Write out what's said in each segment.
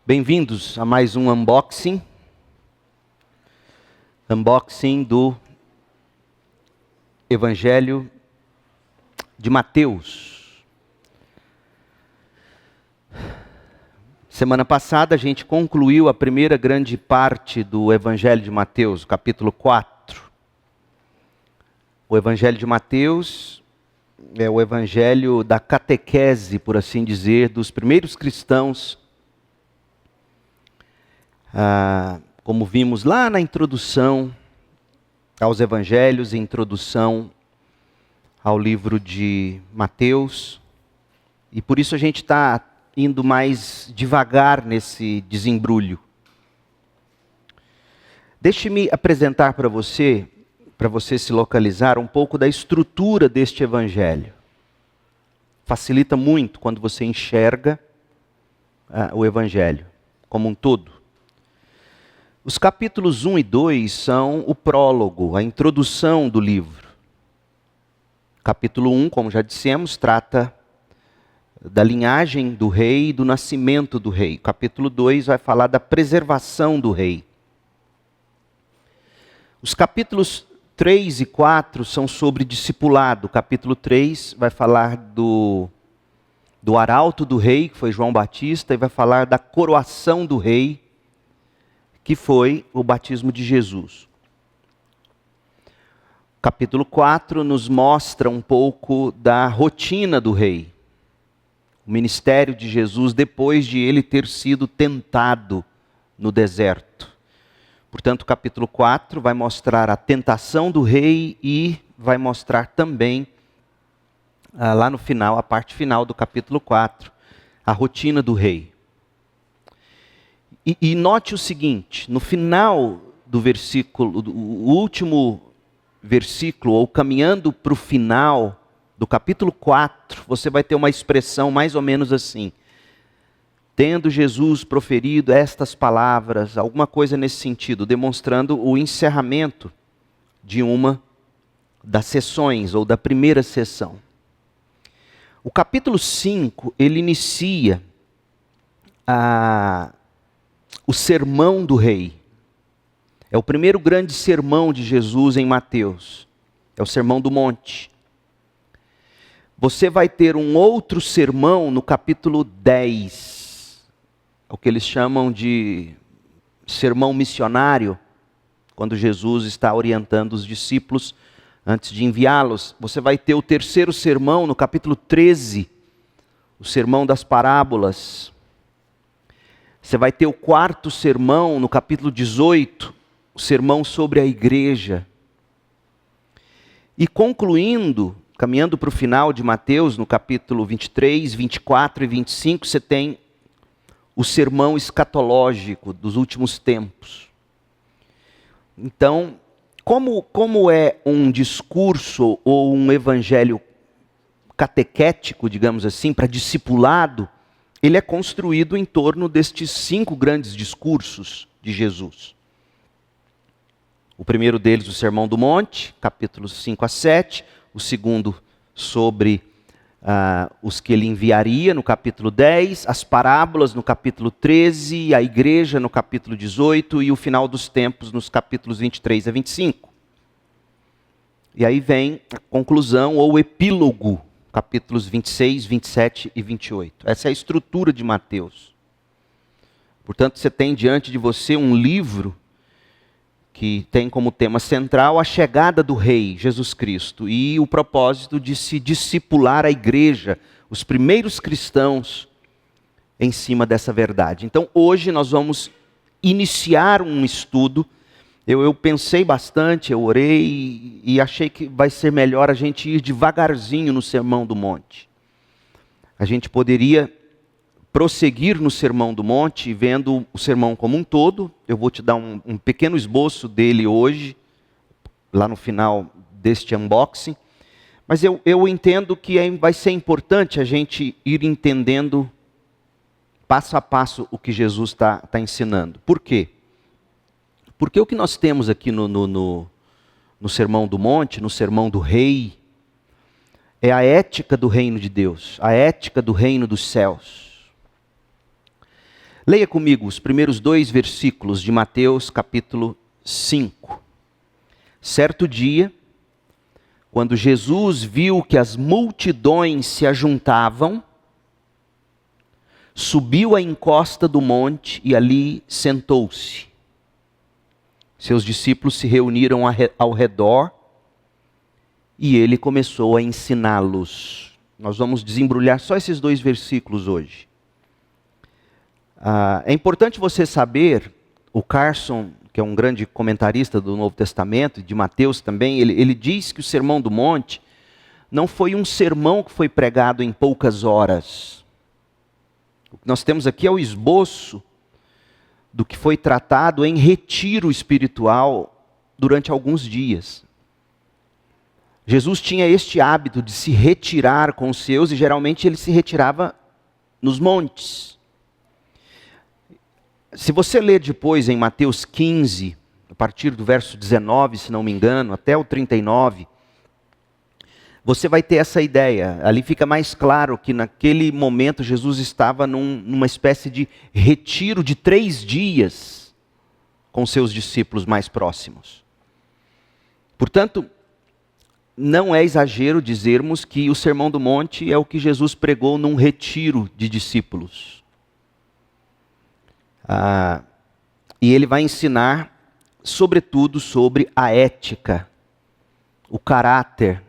Bem-vindos a mais um unboxing do Evangelho de Mateus. Semana passada a gente concluiu a primeira grande parte do Evangelho de Mateus, capítulo 4. O Evangelho de Mateus é o evangelho da catequese, por assim dizer, dos primeiros cristãos. Como vimos lá na introdução aos evangelhos, introdução ao livro de Mateus, e por isso a gente está indo mais devagar nesse desembrulho. Deixe-me apresentar para você se localizar um pouco da estrutura deste evangelho. Facilita muito quando você enxerga o evangelho como um todo. Os capítulos 1 e 2 são o prólogo, a introdução do livro. Capítulo 1, como já dissemos, trata da linhagem do rei e do nascimento do rei. Capítulo 2 vai falar da preservação do rei. Os capítulos 3 e 4 são sobre discipulado. Capítulo 3 vai falar do arauto do rei, que foi João Batista, e vai falar da coroação do rei, que foi o batismo de Jesus. Capítulo 4 nos mostra um pouco da rotina do rei. O ministério de Jesus depois de ele ter sido tentado no deserto. Portanto, o capítulo 4 vai mostrar a tentação do rei e vai mostrar também, lá no final, a parte final do capítulo 4, a rotina do rei. E note o seguinte, no final do versículo, o último versículo, ou caminhando para o final do capítulo 4, você vai ter uma expressão mais ou menos assim: tendo Jesus proferido estas palavras, alguma coisa nesse sentido, demonstrando o encerramento de uma das sessões, ou da primeira sessão. O capítulo 5, ele inicia o sermão do rei. É o primeiro grande sermão de Jesus em Mateus. É o sermão do monte. Você vai ter um outro sermão no capítulo 10. O que eles chamam de sermão missionário, quando Jesus está orientando os discípulos antes de enviá-los. Você vai ter o terceiro sermão no capítulo 13, o sermão das parábolas. Você vai ter o quarto sermão no capítulo 18, o sermão sobre a igreja. E concluindo, caminhando para o final de Mateus, no capítulo 23, 24 e 25, você tem o sermão escatológico dos últimos tempos. Então, como é um discurso ou um evangelho catequético, digamos assim, para discipulado, ele é construído em torno destes 5 grandes discursos de Jesus. O primeiro deles, o Sermão do Monte, capítulos 5 a 7. O segundo, sobre os que ele enviaria, no capítulo 10. As parábolas, no capítulo 13. A igreja, no capítulo 18. E o final dos tempos, nos capítulos 23 a 25. E aí vem a conclusão, ou epílogo, capítulos 26, 27 e 28. Essa é a estrutura de Mateus. Portanto, você tem diante de você um livro que tem como tema central a chegada do Rei, Jesus Cristo, e o propósito de se discipular a igreja, os primeiros cristãos, em cima dessa verdade. Então, hoje nós vamos iniciar um estudo. Eu pensei bastante, eu orei e achei que vai ser melhor a gente ir devagarzinho no Sermão do Monte. A gente poderia prosseguir no Sermão do Monte, vendo o sermão como um todo. Eu vou te dar um pequeno esboço dele hoje, lá no final deste unboxing. Mas eu entendo que vai ser importante a gente ir entendendo passo a passo o que Jesus está ensinando. Por quê? Porque o que nós temos aqui no Sermão do Monte, no Sermão do Rei, é a ética do reino de Deus, a ética do reino dos céus. Leia comigo os primeiros 2 versículos de Mateus capítulo 5. Certo dia, quando Jesus viu que as multidões se ajuntavam, subiu à encosta do monte e ali sentou-se. Seus discípulos se reuniram ao redor e ele começou a ensiná-los. Nós vamos desembrulhar só esses 2 versículos hoje. É importante você saber, o Carson, que é um grande comentarista do Novo Testamento, de Mateus também, ele diz que o Sermão do Monte não foi um sermão que foi pregado em poucas horas. O que nós temos aqui é o esboço do que foi tratado em retiro espiritual durante alguns dias. Jesus tinha este hábito de se retirar com os seus, e geralmente ele se retirava nos montes. Se você ler depois em Mateus 15, a partir do verso 19, se não me engano, até o 39, você vai ter essa ideia. Ali fica mais claro que naquele momento Jesus estava numa espécie de retiro de 3 dias com seus discípulos mais próximos. Portanto, não é exagero dizermos que o Sermão do Monte é o que Jesus pregou num retiro de discípulos. E ele vai ensinar, sobretudo, sobre a ética, o caráter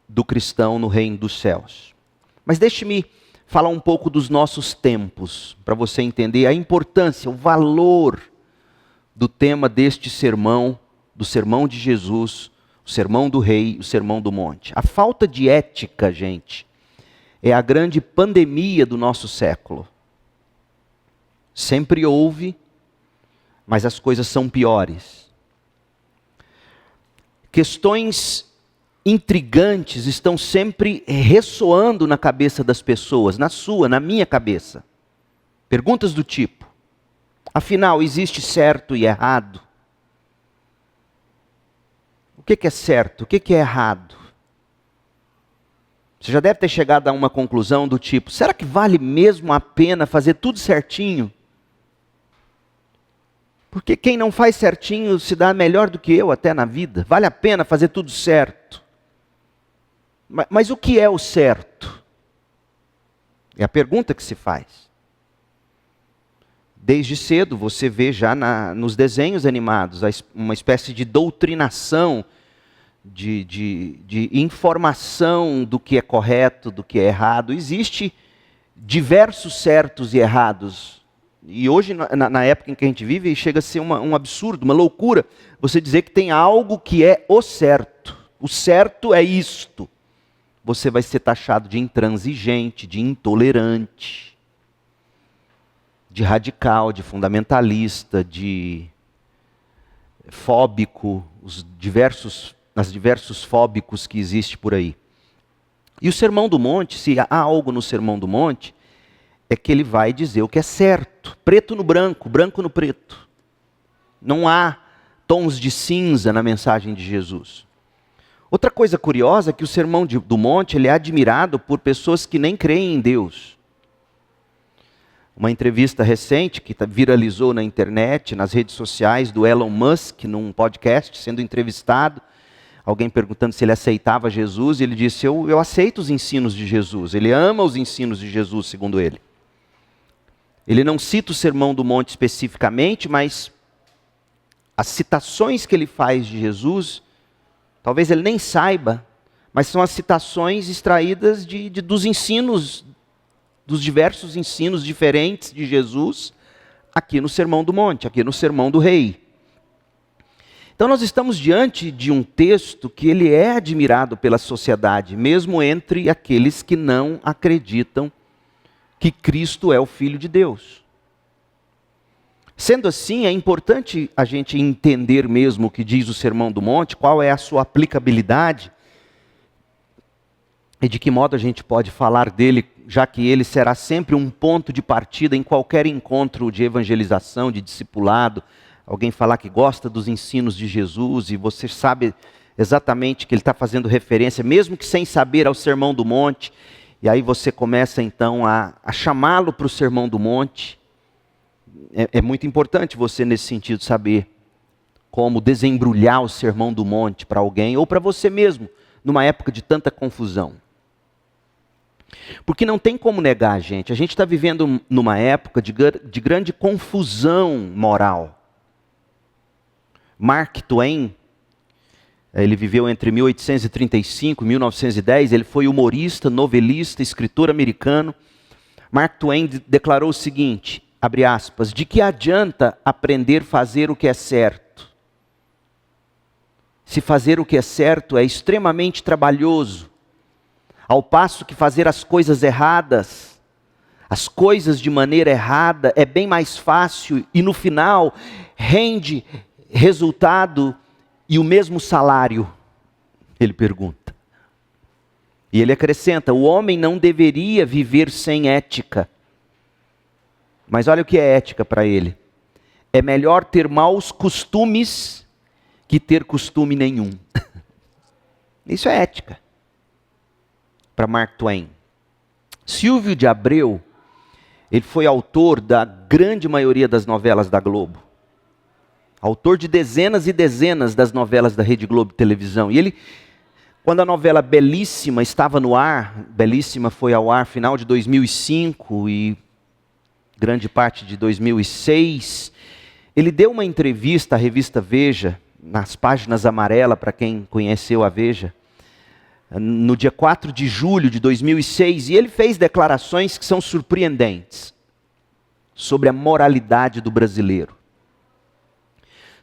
do cristão no reino dos céus. Mas deixe-me falar um pouco dos nossos tempos, para você entender a importância, o valor do tema deste sermão, do sermão de Jesus, o sermão do rei, o sermão do monte. A falta de ética, gente, é a grande pandemia do nosso século. Sempre houve, mas as coisas são piores. Questões intrigantes estão sempre ressoando na cabeça das pessoas, na sua, na minha cabeça. Perguntas do tipo: afinal, existe certo e errado? O que é certo? O que é errado? Você já deve ter chegado a uma conclusão do tipo: será que vale mesmo a pena fazer tudo certinho? Porque quem não faz certinho se dá melhor do que eu até na vida. Vale a pena fazer tudo certo. Mas o que é o certo? É a pergunta que se faz. Desde cedo você vê já nos desenhos animados uma espécie de doutrinação, de informação do que é correto, do que é errado. Existe diversos certos e errados. E hoje, na época em que a gente vive, chega a ser um absurdo, uma loucura, você dizer que tem algo que é o certo. O certo é isto. Você vai ser taxado de intransigente, de intolerante, de radical, de fundamentalista, de fóbico, os diversos fóbicos que existem por aí. E o Sermão do Monte, se há algo no Sermão do Monte, é que ele vai dizer o que é certo, preto no branco, branco no preto. Não há tons de cinza na mensagem de Jesus. Outra coisa curiosa é que o Sermão do Monte ele é admirado por pessoas que nem creem em Deus. Uma entrevista recente que viralizou na internet, nas redes sociais, do Elon Musk, num podcast, sendo entrevistado, alguém perguntando se ele aceitava Jesus, e ele disse: eu aceito os ensinos de Jesus. Ele ama os ensinos de Jesus, segundo ele. Ele não cita o Sermão do Monte especificamente, mas as citações que ele faz de Jesus, talvez ele nem saiba, mas são as citações extraídas dos ensinos, dos diversos ensinos diferentes de Jesus, aqui no Sermão do Monte, aqui no Sermão do Rei. Então nós estamos diante de um texto que ele é admirado pela sociedade, mesmo entre aqueles que não acreditam que Cristo é o Filho de Deus. Sendo assim, é importante a gente entender mesmo o que diz o Sermão do Monte, qual é a sua aplicabilidade, e de que modo a gente pode falar dele, já que ele será sempre um ponto de partida em qualquer encontro de evangelização, de discipulado. Alguém falar que gosta dos ensinos de Jesus e você sabe exatamente que ele está fazendo referência, mesmo que sem saber, ao Sermão do Monte. E aí você começa então a chamá-lo para o Sermão do Monte. É muito importante você, nesse sentido, saber como desembrulhar o Sermão do Monte para alguém ou para você mesmo, numa época de tanta confusão. Porque não tem como negar, gente. A gente está vivendo numa época de grande confusão moral. Mark Twain, ele viveu entre 1835 e 1910, ele foi humorista, novelista, escritor americano. Mark Twain declarou o seguinte, abre aspas, de que adianta aprender a fazer o que é certo? Se fazer o que é certo é extremamente trabalhoso, ao passo que fazer as coisas erradas, as coisas de maneira errada, é bem mais fácil e no final rende resultado e o mesmo salário, ele pergunta. E ele acrescenta, o homem não deveria viver sem ética. Mas olha o que é ética para ele. É melhor ter maus costumes que ter costume nenhum. Isso é ética. Para Mark Twain. Silvio de Abreu, ele foi autor da grande maioria das novelas da Globo. Autor de dezenas e dezenas das novelas da Rede Globo de televisão. E ele, quando a novela Belíssima estava no ar, Belíssima foi ao ar final de 2005 e grande parte de 2006, ele deu uma entrevista à revista Veja, nas páginas amarelas, para quem conheceu a Veja, no dia 4 de julho de 2006, e ele fez declarações que são surpreendentes sobre a moralidade do brasileiro.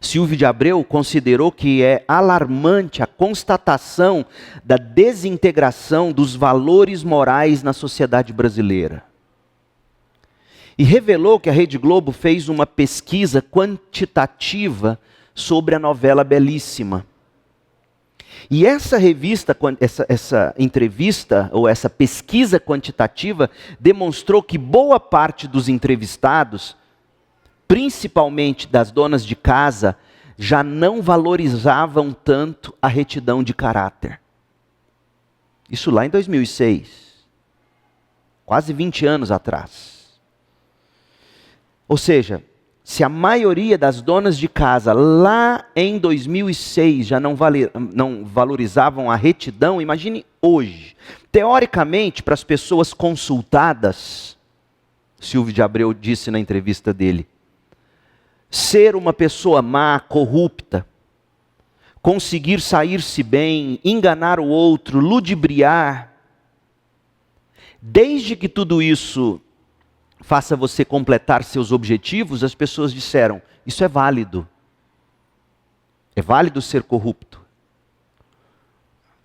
Silvio de Abreu considerou que é alarmante a constatação da desintegração dos valores morais na sociedade brasileira. E revelou que a Rede Globo fez uma pesquisa quantitativa sobre a novela Belíssima. E essa revista, essa entrevista, ou essa pesquisa quantitativa, demonstrou que boa parte dos entrevistados, principalmente das donas de casa, já não valorizavam tanto a retidão de caráter. Isso lá em 2006, quase 20 anos atrás. Ou seja, se a maioria das donas de casa lá em 2006 já não valorizavam a retidão, imagine hoje. Teoricamente, para as pessoas consultadas, Silvio de Abreu disse na entrevista dele, ser uma pessoa má, corrupta, conseguir sair-se bem, enganar o outro, ludibriar, desde que tudo isso faça você completar seus objetivos, as pessoas disseram, isso é válido. É válido ser corrupto.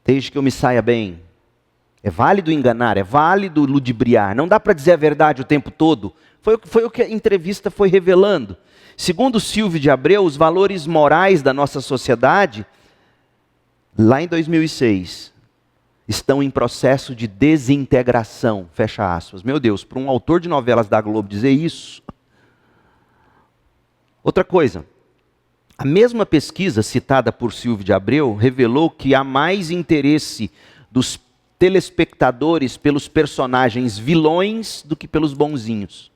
Desde que eu me saia bem. É válido enganar, é válido ludibriar. Não dá para dizer a verdade o tempo todo. Foi o que a entrevista foi revelando. Segundo Silvio de Abreu, os valores morais da nossa sociedade, lá em 2006, estão em processo de desintegração, fecha aspas. Meu Deus, para um autor de novelas da Globo dizer isso. Outra coisa, a mesma pesquisa citada por Silvio de Abreu revelou que há mais interesse dos telespectadores pelos personagens vilões do que pelos bonzinhos.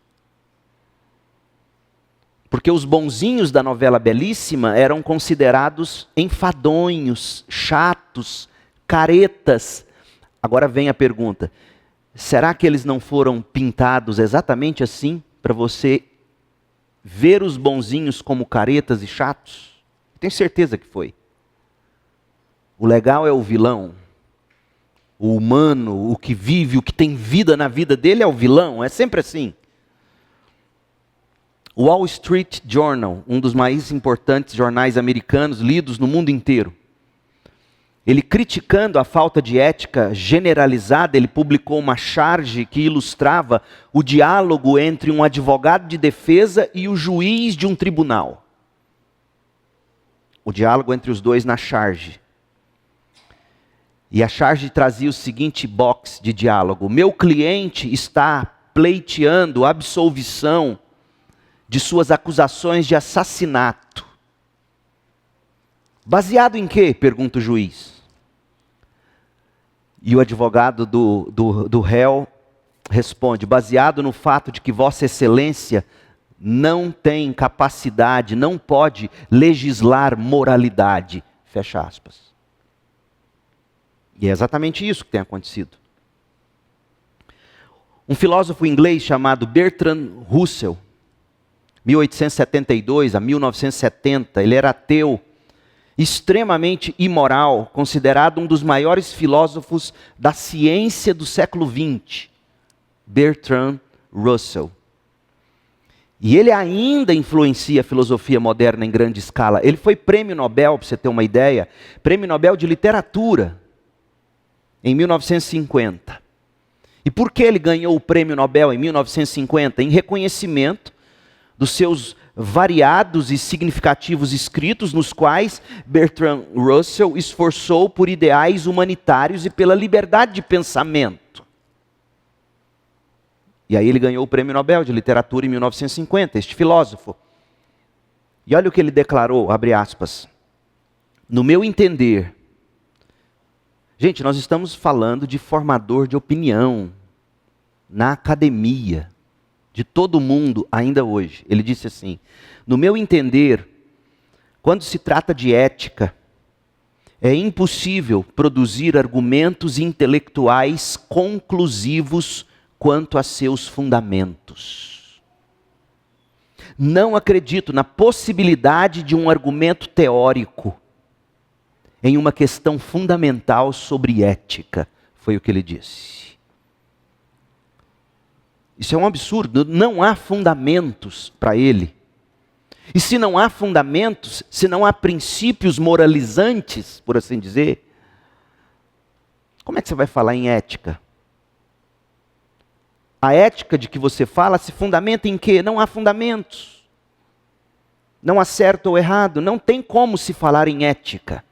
Porque os bonzinhos da novela Belíssima eram considerados enfadonhos, chatos, caretas. Agora vem a pergunta, será que eles não foram pintados exatamente assim, para você ver os bonzinhos como caretas e chatos? Tenho certeza que foi. O legal é o vilão, o humano, o que vive, o que tem vida na vida dele é o vilão, é sempre assim. O Wall Street Journal, um dos mais importantes jornais americanos lidos no mundo inteiro, ele criticando a falta de ética generalizada, ele publicou uma charge que ilustrava o diálogo entre um advogado de defesa e o juiz de um tribunal. O diálogo entre os dois na charge. E a charge trazia o seguinte box de diálogo. Meu cliente está pleiteando absolvição de suas acusações de assassinato. Baseado em quê? Pergunta o juiz. E o advogado do réu responde, baseado no fato de que Vossa Excelência não tem capacidade, não pode legislar moralidade. Fecha aspas. E é exatamente isso que tem acontecido. Um filósofo inglês chamado Bertrand Russell, 1872 a 1970, ele era ateu, extremamente imoral, considerado um dos maiores filósofos da ciência do século XX. Bertrand Russell. E ele ainda influencia a filosofia moderna em grande escala. Ele foi prêmio Nobel, para você ter uma ideia, prêmio Nobel de literatura, em 1950. E por que ele ganhou o prêmio Nobel em 1950? Em reconhecimento dos seus variados e significativos escritos, nos quais Bertrand Russell esforçou por ideais humanitários e pela liberdade de pensamento. E aí ele ganhou o prêmio Nobel de literatura em 1950, este filósofo. E olha o que ele declarou, abre aspas. No meu entender, gente, nós estamos falando de formador de opinião na academia, de todo mundo ainda hoje. Ele disse assim, no meu entender, quando se trata de ética, é impossível produzir argumentos intelectuais conclusivos quanto a seus fundamentos. Não acredito na possibilidade de um argumento teórico em uma questão fundamental sobre ética, foi o que ele disse. Isso é um absurdo, não há fundamentos para ele. E se não há fundamentos, se não há princípios moralizantes, por assim dizer, como é que você vai falar em ética? A ética de que você fala se fundamenta em quê? Não há fundamentos. Não há certo ou errado. Não tem como se falar em ética.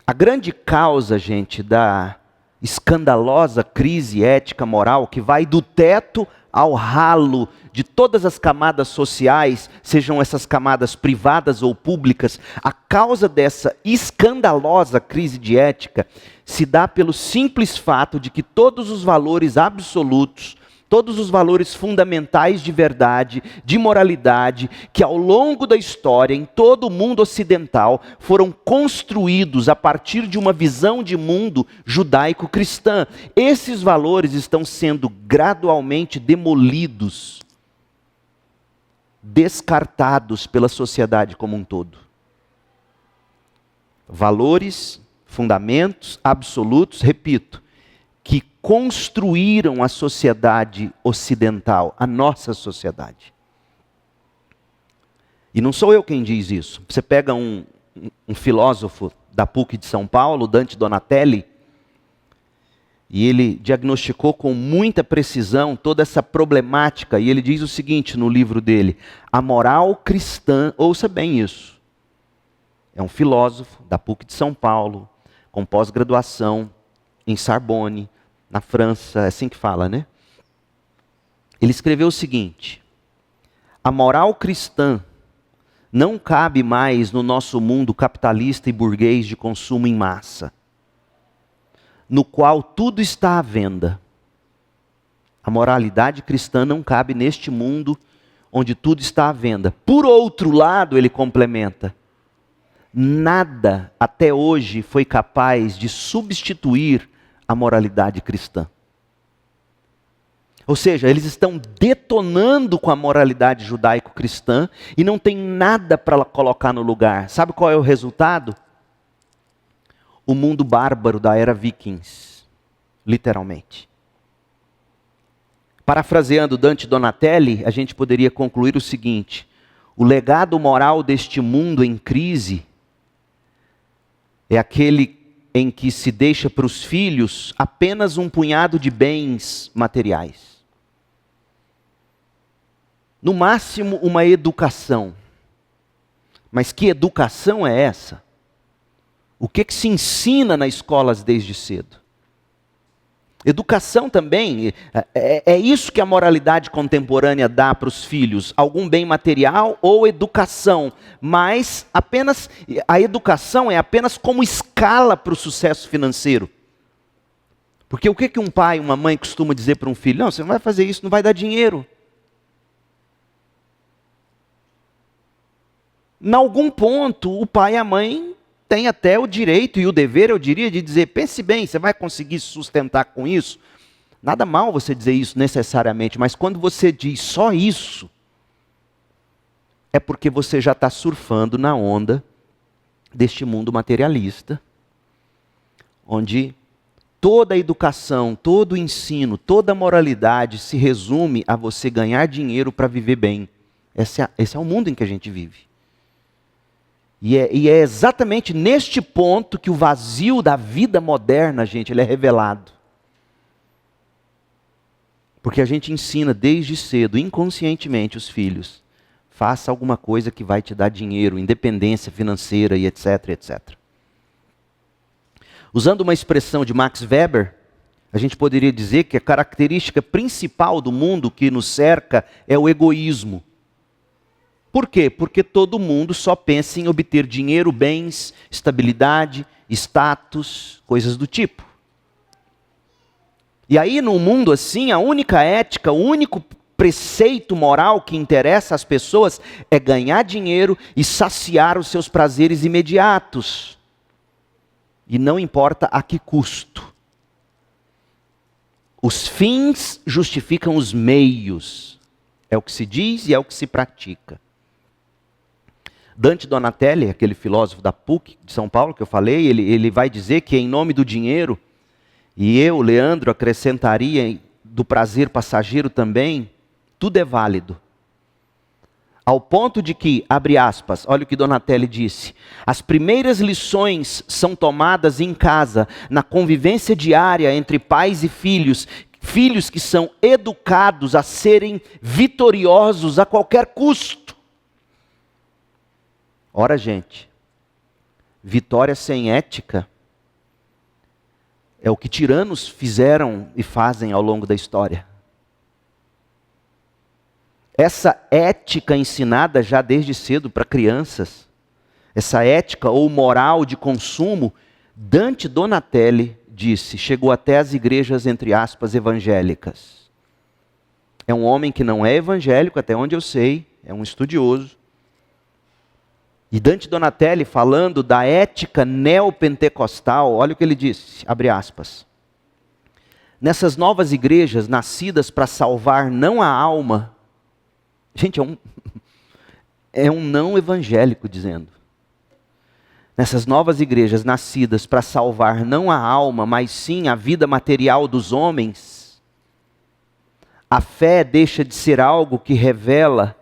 A grande causa, gente, da escandalosa crise ética moral que vai do teto ao ralo de todas as camadas sociais, sejam essas camadas privadas ou públicas, a causa dessa escandalosa crise de ética se dá pelo simples fato de que todos os valores absolutos, todos os valores fundamentais de verdade, de moralidade, que ao longo da história, em todo o mundo ocidental, foram construídos a partir de uma visão de mundo judaico-cristã. Esses valores estão sendo gradualmente demolidos, descartados pela sociedade como um todo. Valores, fundamentos absolutos, repito, que construíram a sociedade ocidental, a nossa sociedade. E não sou eu quem diz isso. Você pega um filósofo da PUC de São Paulo, Dante Donatelli, e ele diagnosticou com muita precisão toda essa problemática, e ele diz o seguinte no livro dele, a moral cristã, ouça bem isso, é um filósofo da PUC de São Paulo, com pós-graduação em Sorbonne, na França, é assim que fala, né? Ele escreveu o seguinte, a moral cristã não cabe mais no nosso mundo capitalista e burguês de consumo em massa, no qual tudo está à venda. A moralidade cristã não cabe neste mundo onde tudo está à venda. Por outro lado, ele complementa, nada até hoje foi capaz de substituir a moralidade cristã. Ou seja, eles estão detonando com a moralidade judaico-cristã e não tem nada para colocar no lugar. Sabe qual é o resultado? O mundo bárbaro da era Vikings, literalmente. Parafraseando Dante Donatelli, a gente poderia concluir o seguinte: o legado moral deste mundo em crise é aquele em que se deixa para os filhos apenas um punhado de bens materiais. No máximo, uma educação. Mas que educação é essa? O que se ensina nas escolas desde cedo? Educação também, é isso que a moralidade contemporânea dá para os filhos, algum bem material ou educação, mas apenas, a educação é apenas como escala para o sucesso financeiro. Porque o que um pai, uma mãe costuma dizer para um filho? Não, você não vai fazer isso, não vai dar dinheiro. em algum ponto, o pai e a mãe têm até o direito e o dever, eu diria, de dizer, pense bem, você vai conseguir se sustentar com isso? Nada mal você dizer isso necessariamente, mas quando você diz só isso, é porque você já está surfando na onda deste mundo materialista, onde toda a educação, todo o ensino, toda a moralidade se resume a você ganhar dinheiro para viver bem. Esse é o mundo em que a gente vive. E é exatamente neste ponto que o vazio da vida moderna, gente, ele é revelado. Porque a gente ensina desde cedo, inconscientemente, os filhos. Faça alguma coisa que vai te dar dinheiro, independência financeira e etc, etc. Usando uma expressão de Max Weber, a gente poderia dizer que a característica principal do mundo que nos cerca é o egoísmo. Por quê? Porque todo mundo só pensa em obter dinheiro, bens, estabilidade, status, coisas do tipo. E aí, num mundo assim, a única ética, o único preceito moral que interessa às pessoas é ganhar dinheiro e saciar os seus prazeres imediatos. E não importa a que custo. Os fins justificam os meios. É o que se diz e é o que se pratica. Dante Donatelli, aquele filósofo da PUC de São Paulo que eu falei, ele vai dizer que em nome do dinheiro, e eu, Leandro, acrescentaria do prazer passageiro também, tudo é válido. Ao ponto de que, abre aspas, olha o que Donatelli disse, as primeiras lições são tomadas em casa, na convivência diária entre pais e filhos, filhos que são educados a serem vitoriosos a qualquer custo. Ora, gente, vitória sem ética é o que tiranos fizeram e fazem ao longo da história. Essa ética ensinada já desde cedo para crianças, essa ética ou moral de consumo, Dante Donatelli disse, chegou até as igrejas, entre aspas, evangélicas. É um homem que não é evangélico, até onde eu sei, é um estudioso. E Dante Donatelli, falando da ética neopentecostal, olha o que ele disse, abre aspas. Nessas novas igrejas, nascidas para salvar não a alma, gente, é um não evangélico dizendo. Nessas novas igrejas nascidas para salvar não a alma, mas sim a vida material dos homens, a fé deixa de ser algo que revela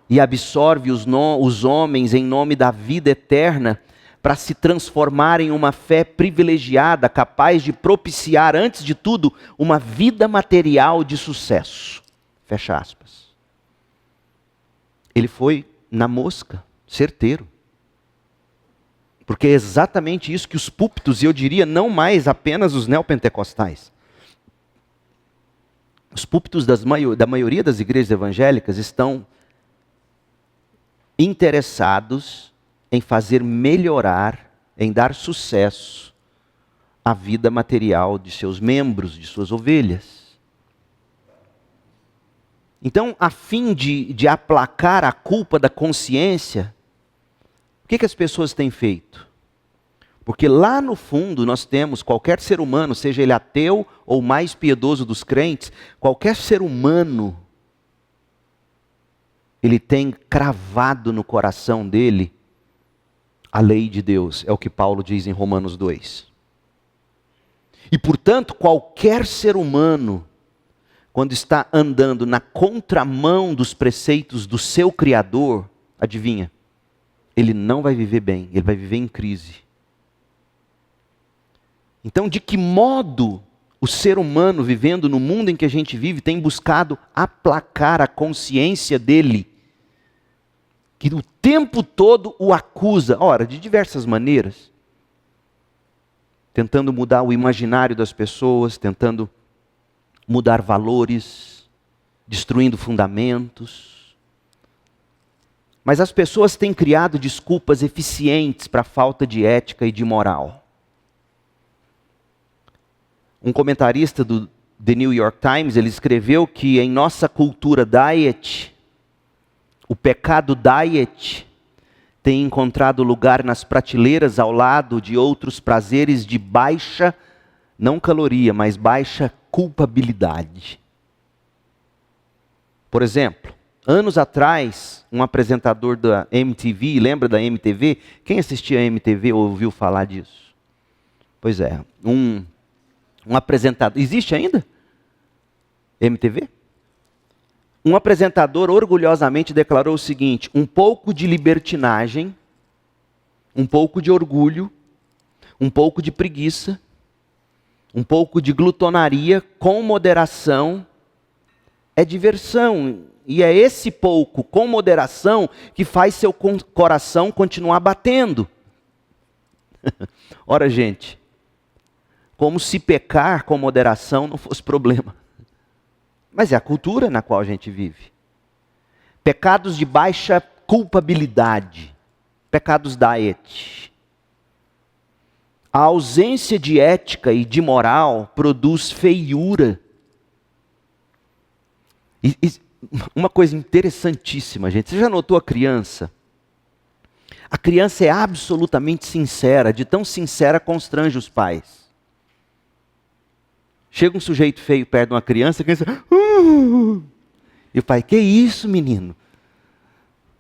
e absorve os homens em nome da vida eterna para se transformar em uma fé privilegiada, capaz de propiciar, antes de tudo, uma vida material de sucesso. Fecha aspas. Ele foi na mosca, certeiro. Porque é exatamente isso que os púlpitos, e eu diria não mais apenas os neopentecostais. Os púlpitos da maioria das igrejas evangélicas estão interessados em fazer melhorar, em dar sucesso à vida material de seus membros, de suas ovelhas. Então, a fim de aplacar a culpa da consciência, o que as pessoas têm feito? Porque lá no fundo nós temos qualquer ser humano, seja ele ateu ou mais piedoso dos crentes, qualquer ser humano, ele tem cravado no coração dele a lei de Deus, é o que Paulo diz em Romanos 2. E portanto, qualquer ser humano, quando está andando na contramão dos preceitos do seu Criador, adivinha? Ele não vai viver bem, ele vai viver em crise. Então, de que modo o ser humano, vivendo no mundo em que a gente vive, tem buscado aplacar a consciência dele, que o tempo todo o acusa, ora, de diversas maneiras, tentando mudar o imaginário das pessoas, tentando mudar valores, destruindo fundamentos. Mas as pessoas têm criado desculpas eficientes para a falta de ética e de moral. Um comentarista do The New York Times, ele escreveu que em nossa cultura diet, o pecado diet tem encontrado lugar nas prateleiras ao lado de outros prazeres de baixa, não caloria, mas baixa culpabilidade. Por exemplo, anos atrás, um apresentador da MTV, lembra da MTV? Quem assistia a MTV ouviu falar disso? Pois é, um apresentador, existe ainda? MTV? Um apresentador orgulhosamente declarou o seguinte: um pouco de libertinagem, um pouco de orgulho, um pouco de preguiça, um pouco de glutonaria com moderação é diversão. E é esse pouco com moderação que faz seu coração continuar batendo. Ora, gente, como se pecar com moderação não fosse problema. Mas é a cultura na qual a gente vive. Pecados de baixa culpabilidade. Pecados diet. A ausência de ética e de moral produz feiura. E uma coisa interessantíssima, gente. Você já notou a criança? A criança é absolutamente sincera. De tão sincera, constrange os pais. Chega um sujeito feio perto de uma criança, a criança... E o pai, que isso, menino?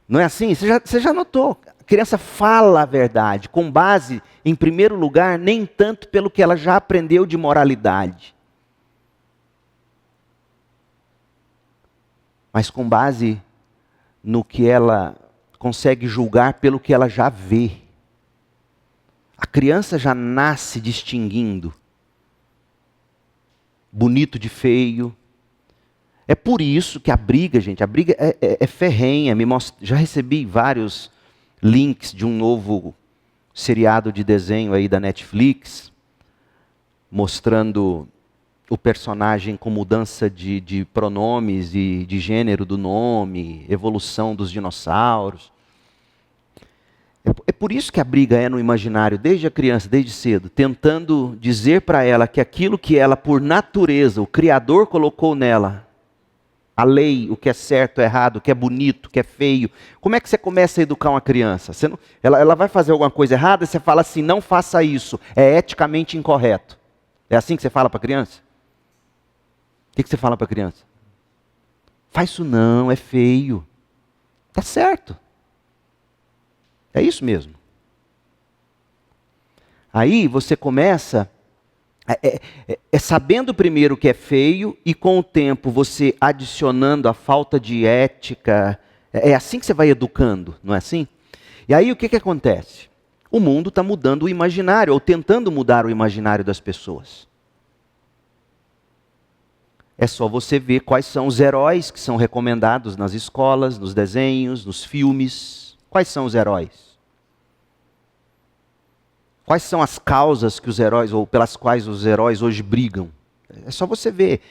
Não é assim? Você já notou? A criança fala a verdade, com base, em primeiro lugar, nem tanto pelo que ela já aprendeu de moralidade, mas com base no que ela consegue julgar pelo que ela já vê. A criança já nasce distinguindo bonito de feio. É por isso que a briga, gente, a briga é ferrenha. Já recebi vários links de um novo seriado de desenho aí da Netflix, mostrando o personagem com mudança de pronomes e de gênero do nome, evolução dos dinossauros. É por isso que a briga é no imaginário, desde a criança, desde cedo, tentando dizer para ela que aquilo que ela, por natureza, o Criador colocou nela, a lei, o que é certo, o errado, o que é bonito, o que é feio. Como é que você começa a educar uma criança? Ela vai fazer alguma coisa errada, você fala assim, não faça isso, é eticamente incorreto. É assim que você fala para a criança? O que você fala para a criança? Faz isso não, é feio. Está certo. É isso mesmo. Aí você começa, sabendo primeiro o que é feio, e com o tempo você adicionando a falta de ética. É assim que você vai educando, não é assim? E aí o que acontece? O mundo está mudando o imaginário, ou tentando mudar o imaginário das pessoas. É só você ver quais são os heróis que são recomendados nas escolas, nos desenhos, nos filmes. Quais são os heróis? Quais são as causas que os heróis, ou pelas quais os heróis hoje brigam? É só você ver.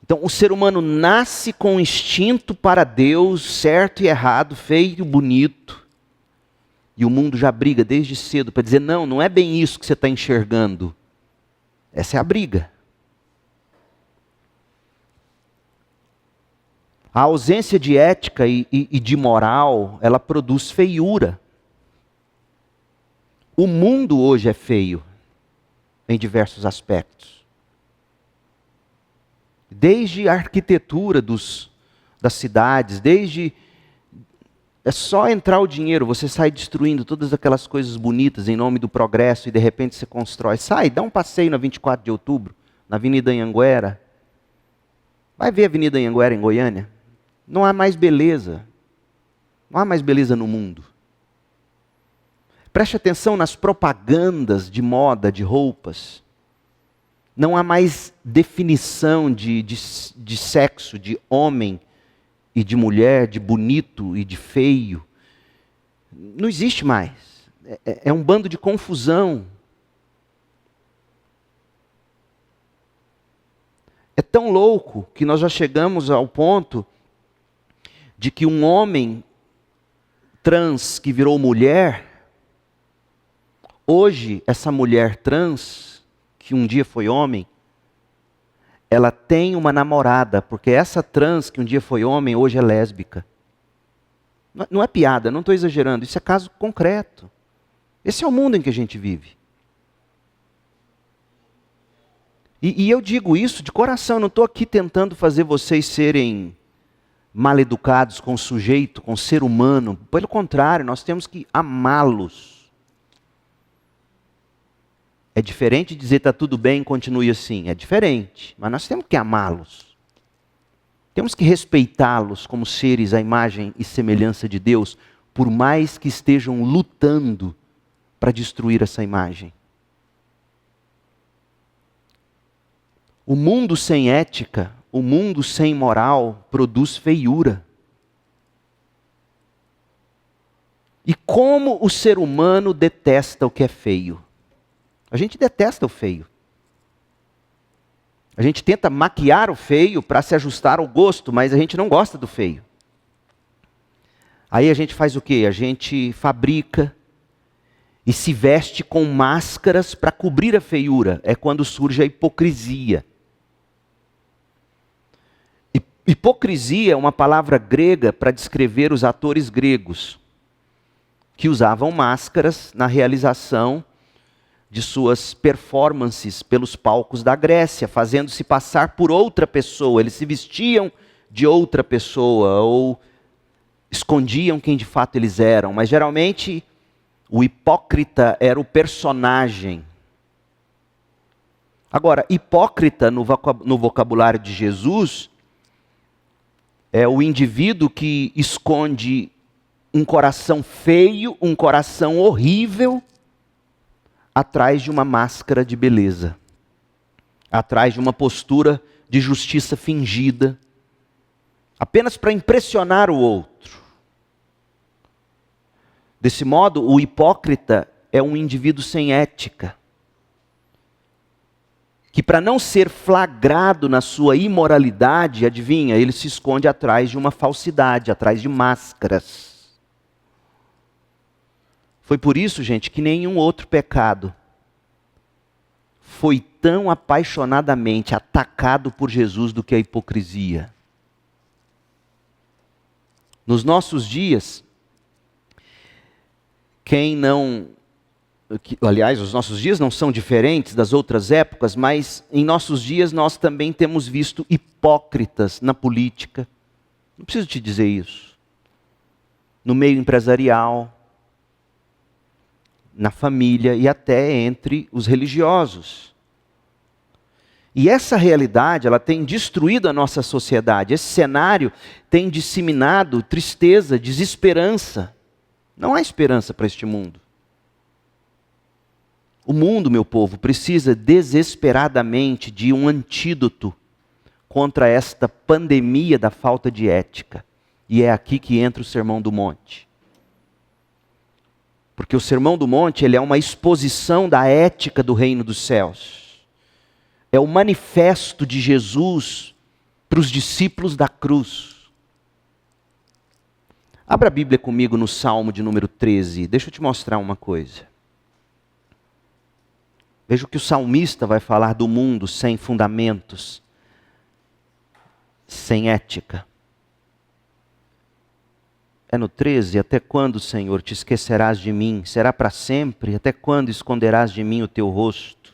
Então, o ser humano nasce com um instinto para Deus, certo e errado, feio e bonito. E o mundo já briga desde cedo para dizer, não, não é bem isso que você está enxergando. Essa é a briga. A ausência de ética e de moral, ela produz feiura. O mundo hoje é feio, em diversos aspectos. Desde a arquitetura das cidades, é só entrar o dinheiro, você sai destruindo todas aquelas coisas bonitas em nome do progresso e de repente você constrói. Sai, dá um passeio na 24 de outubro, na Avenida Anhanguera. Vai ver a Avenida Anhanguera em Goiânia. Não há mais beleza. Não há mais beleza no mundo. Preste atenção nas propagandas de moda, de roupas. Não há mais definição de sexo, de homem e de mulher, de bonito e de feio. Não existe mais. É um bando de confusão. É tão louco que nós já chegamos ao ponto de que um homem trans que virou mulher, hoje essa mulher trans, que um dia foi homem, ela tem uma namorada, porque essa trans que um dia foi homem, hoje é lésbica. Não é piada, não estou exagerando, isso é caso concreto. Esse é o mundo em que a gente vive. E eu digo isso de coração, não estou aqui tentando fazer vocês serem mal educados com o sujeito, com o ser humano. Pelo contrário, nós temos que amá-los. É diferente dizer está tudo bem, continue assim. É diferente, mas nós temos que amá-los. Temos que respeitá-los como seres à imagem e semelhança de Deus, por mais que estejam lutando para destruir essa imagem. O mundo sem ética, o mundo sem moral, produz feiura. E como o ser humano detesta o que é feio? A gente detesta o feio. A gente tenta maquiar o feio para se ajustar ao gosto, mas a gente não gosta do feio. Aí a gente faz o quê? A gente fabrica e se veste com máscaras para cobrir a feiura. É quando surge a hipocrisia. Hipocrisia é uma palavra grega para descrever os atores gregos, que usavam máscaras na realização de suas performances pelos palcos da Grécia, fazendo-se passar por outra pessoa. Eles se vestiam de outra pessoa ou escondiam quem de fato eles eram, mas geralmente o hipócrita era o personagem. Agora, hipócrita no vocabulário de Jesus é o indivíduo que esconde um coração feio, um coração horrível, atrás de uma máscara de beleza, atrás de uma postura de justiça fingida, apenas para impressionar o outro. Desse modo, o hipócrita é um indivíduo sem ética, que para não ser flagrado na sua imoralidade, adivinha, ele se esconde atrás de uma falsidade, atrás de máscaras. Foi por isso, gente, que nenhum outro pecado foi tão apaixonadamente atacado por Jesus do que a hipocrisia. Nos nossos dias, aliás, os nossos dias não são diferentes das outras épocas, mas em nossos dias nós também temos visto hipócritas na política. Não preciso te dizer isso. No meio empresarial, na família e até entre os religiosos. E essa realidade, ela tem destruído a nossa sociedade. Esse cenário tem disseminado tristeza, desesperança. Não há esperança para este mundo. O mundo, meu povo, precisa desesperadamente de um antídoto contra esta pandemia da falta de ética. E é aqui que entra o Sermão do Monte. Porque o Sermão do Monte, ele é uma exposição da ética do reino dos céus. É o manifesto de Jesus para os discípulos da cruz. Abra a Bíblia comigo no Salmo de número 13. Deixa eu te mostrar uma coisa. Veja o que o salmista vai falar do mundo sem fundamentos, sem ética. É no 13, até quando, Senhor, te esquecerás de mim? Será para sempre? Até quando esconderás de mim o teu rosto?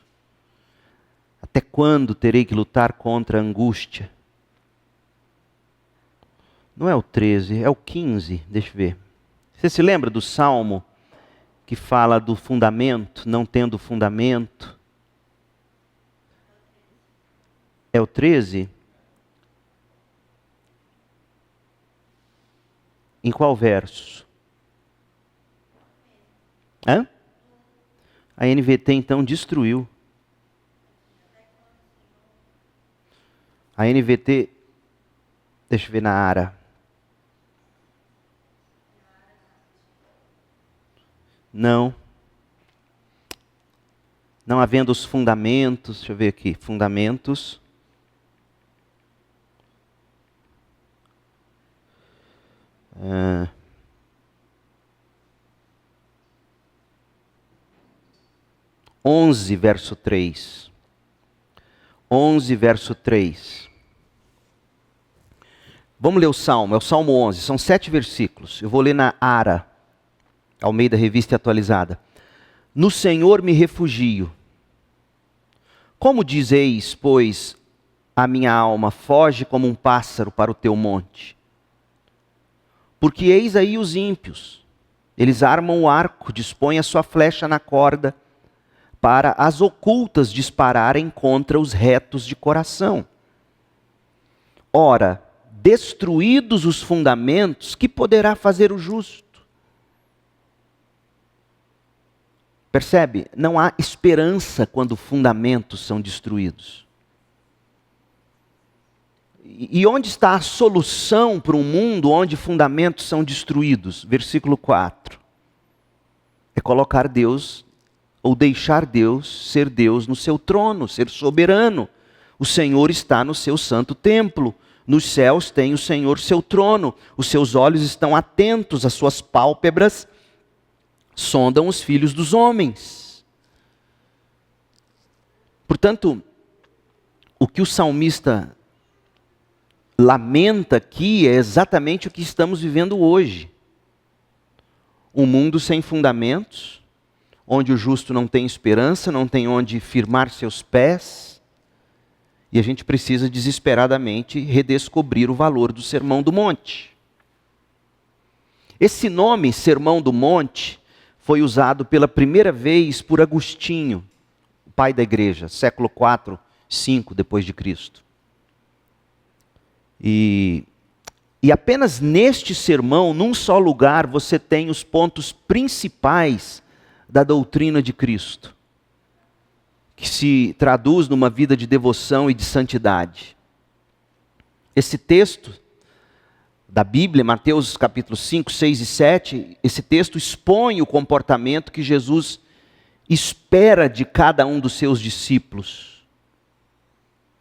Até quando terei que lutar contra a angústia? Não é o 13, é o 15, deixa eu ver. Você se lembra do Salmo que fala do fundamento, não tendo fundamento? É o 13? Em qual verso? Hã? A NVT então destruiu. A NVT, deixa eu ver na ARA. Não. Não havendo os fundamentos, deixa eu ver aqui, fundamentos. Ah. 11, verso 3. 11, verso 3. Vamos ler o Salmo, é o Salmo 11, são 7 versículos. Eu vou ler na ARA, Almeida Revista Atualizada. No Senhor me refugio. Como dizeis, pois, a minha alma, foge como um pássaro para o teu monte? Porque eis aí os ímpios, eles armam o arco, dispõem a sua flecha na corda, para as ocultas dispararem contra os retos de coração. Ora, destruídos os fundamentos, que poderá fazer o justo? Percebe? Não há esperança quando fundamentos são destruídos. E onde está a solução para um mundo onde fundamentos são destruídos? Versículo 4. É colocar Deus, ou deixar Deus ser Deus no seu trono, ser soberano. O Senhor está no seu santo templo. Nos céus tem o Senhor seu trono. Os seus olhos estão atentos, as suas pálpebras sondam os filhos dos homens. Portanto, o que o salmista lamenta aqui é exatamente o que estamos vivendo hoje. Um mundo sem fundamentos, onde o justo não tem esperança, não tem onde firmar seus pés, e a gente precisa desesperadamente redescobrir o valor do Sermão do Monte. Esse nome, Sermão do Monte, foi usado pela primeira vez por Agostinho, o pai da igreja, século 4, 5 depois de Cristo. E apenas neste sermão, num só lugar, você tem os pontos principais da doutrina de Cristo, que se traduz numa vida de devoção e de santidade. Esse texto da Bíblia, Mateus capítulo 5, 6 e 7, esse texto expõe o comportamento que Jesus espera de cada um dos seus discípulos.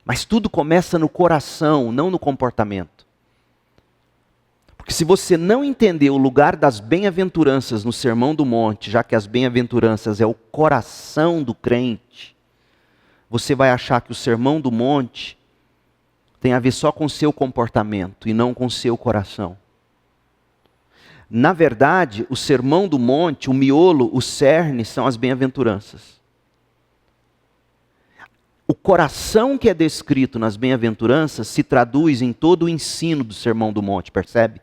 Mas tudo começa no coração, não no comportamento. Porque se você não entender o lugar das bem-aventuranças no Sermão do Monte, já que as bem-aventuranças é o coração do crente, você vai achar que o Sermão do Monte tem a ver só com o seu comportamento e não com o seu coração. Na verdade, o Sermão do Monte, o miolo, o cerne, são as bem-aventuranças. O coração que é descrito nas bem-aventuranças se traduz em todo o ensino do Sermão do Monte, percebe?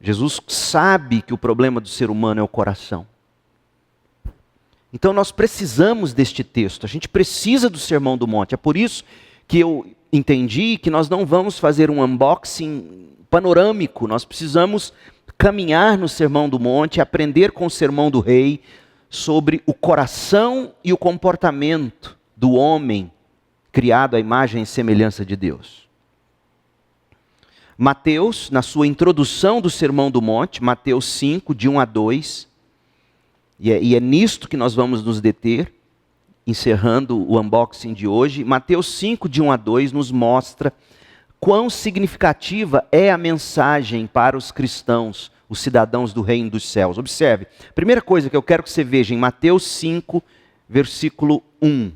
Jesus sabe que o problema do ser humano é o coração. Então nós precisamos deste texto, a gente precisa do Sermão do Monte. É por isso que eu entendi que nós não vamos fazer um unboxing panorâmico, nós precisamos caminhar no Sermão do Monte, aprender com o Sermão do Rei sobre o coração e o comportamento do homem criado à imagem e semelhança de Deus. Mateus, na sua introdução do Sermão do Monte, Mateus 5, de 1 a 2, e é nisto que nós vamos nos deter, encerrando o unboxing de hoje. Mateus 5, de 1 a 2, nos mostra quão significativa é a mensagem para os cristãos, os cidadãos do reino dos céus. Observe, a primeira coisa que eu quero que você veja em Mateus 5, versículo 1.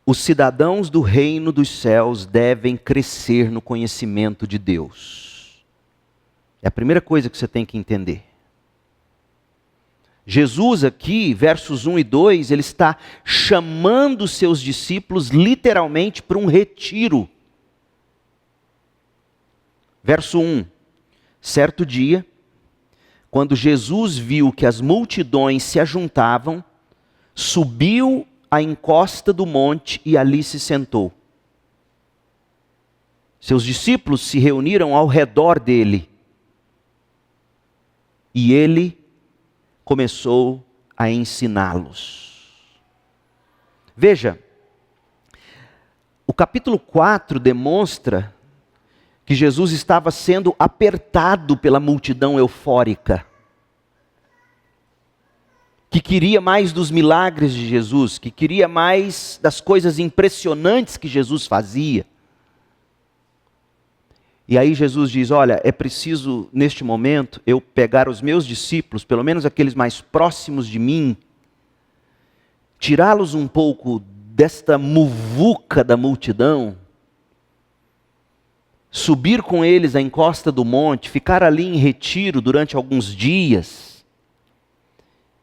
Os cidadãos do reino dos céus devem crescer no conhecimento de Deus. É a primeira coisa que você tem que entender. Jesus aqui, versos 1 e 2, ele está chamando os seus discípulos literalmente para um retiro. Verso 1. Certo dia, quando Jesus viu que as multidões se ajuntavam, subiu à encosta do monte e ali se sentou. Seus discípulos se reuniram ao redor dele. E ele começou a ensiná-los. Veja, o capítulo 4 demonstra que Jesus estava sendo apertado pela multidão eufórica, que queria mais dos milagres de Jesus, que queria mais das coisas impressionantes que Jesus fazia. E aí Jesus diz, olha, é preciso neste momento eu pegar os meus discípulos, pelo menos aqueles mais próximos de mim, tirá-los um pouco desta muvuca da multidão, subir com eles à encosta do monte, ficar ali em retiro durante alguns dias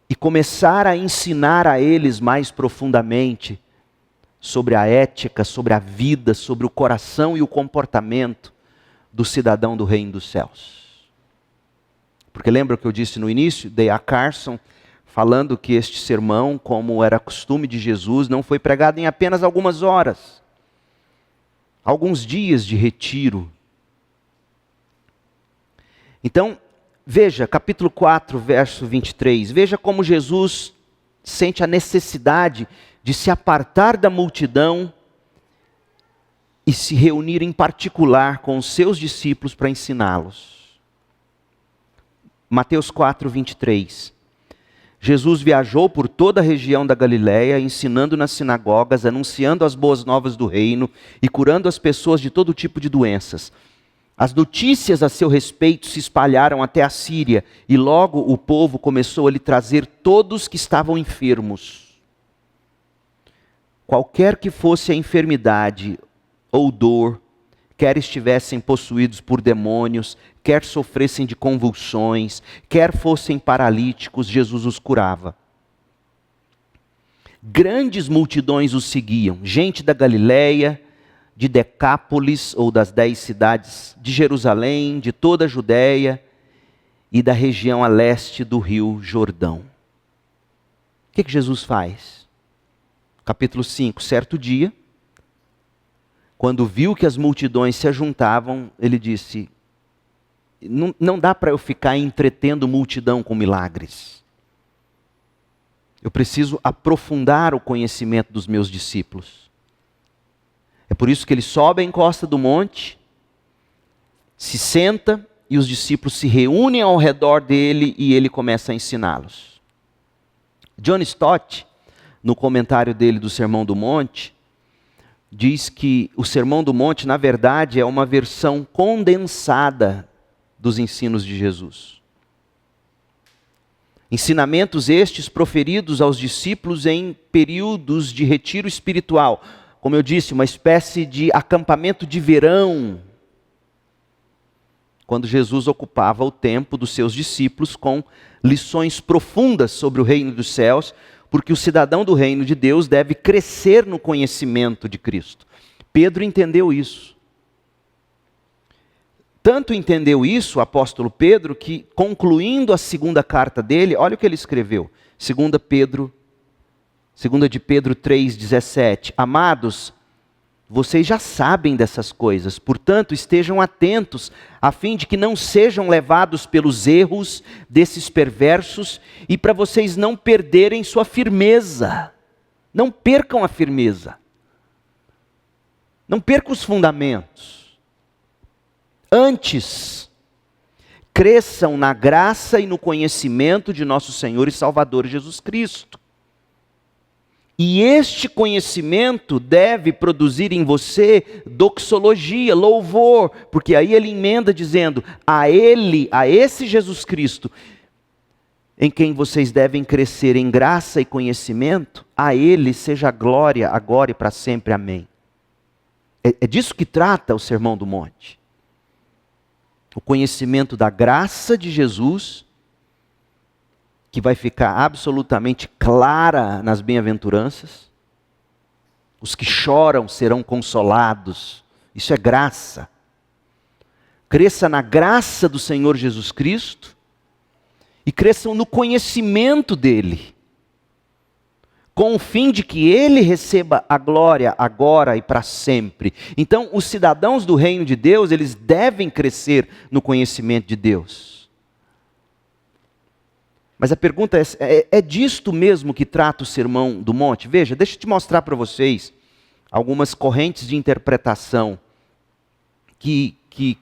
e começar a ensinar a eles mais profundamente sobre a ética, sobre a vida, sobre o coração e o comportamento do cidadão do reino dos céus. Porque lembra o que eu disse no início? D.A. Carson, falando que este sermão, como era costume de Jesus, não foi pregado em apenas algumas horas, alguns dias de retiro. Então, veja, capítulo 4, verso 23, veja como Jesus sente a necessidade de se apartar da multidão e se reunir em particular com os seus discípulos para ensiná-los. Mateus 4, 23. Jesus viajou por toda a região da Galileia, ensinando nas sinagogas, anunciando as boas novas do reino e curando as pessoas de todo tipo de doenças. As notícias a seu respeito se espalharam até a Síria, e logo o povo começou a lhe trazer todos que estavam enfermos. Qualquer que fosse a enfermidade ou dor, quer estivessem possuídos por demônios, quer sofressem de convulsões, quer fossem paralíticos, Jesus os curava. Grandes multidões os seguiam, gente da Galileia, de Decápolis ou das 10 cidades, de Jerusalém, de toda a Judéia e da região a leste do rio Jordão. O que Jesus faz? Capítulo 5, certo dia, quando viu que as multidões se ajuntavam, ele disse: não dá para eu ficar entretendo multidão com milagres. Eu preciso aprofundar o conhecimento dos meus discípulos. É por isso que ele sobe a encosta do monte, se senta e os discípulos se reúnem ao redor dele e ele começa a ensiná-los. John Stott, no comentário dele do Sermão do Monte, diz que o Sermão do Monte, na verdade, é uma versão condensada dos ensinos de Jesus. Ensinamentos estes proferidos aos discípulos em períodos de retiro espiritual. Como eu disse, uma espécie de acampamento de verão, quando Jesus ocupava o tempo dos seus discípulos com lições profundas sobre o reino dos céus, porque o cidadão do reino de Deus deve crescer no conhecimento de Cristo. Pedro entendeu isso. Tanto entendeu isso o apóstolo Pedro, que concluindo a segunda carta dele, olha o que ele escreveu, 2 de Pedro 3,17. Amados, vocês já sabem dessas coisas, portanto estejam atentos, a fim de que não sejam levados pelos erros desses perversos e para vocês não perderem sua firmeza. Não percam a firmeza. Não percam os fundamentos. Antes, cresçam na graça e no conhecimento de nosso Senhor e Salvador Jesus Cristo. E este conhecimento deve produzir em você doxologia, louvor, porque aí ele emenda dizendo, a esse Jesus Cristo, em quem vocês devem crescer em graça e conhecimento, a ele seja a glória agora e para sempre, amém. É disso que trata o Sermão do Monte. O conhecimento da graça de Jesus, que vai ficar absolutamente clara nas bem-aventuranças. Os que choram serão consolados. Isso é graça. Cresça na graça do Senhor Jesus Cristo e cresçam no conhecimento dele, com o fim de que ele receba a glória agora e para sempre. Então, os cidadãos do reino de Deus, eles devem crescer no conhecimento de Deus. Mas a pergunta é disto mesmo que trata o Sermão do Monte? Veja, deixa eu te mostrar para vocês algumas correntes de interpretação que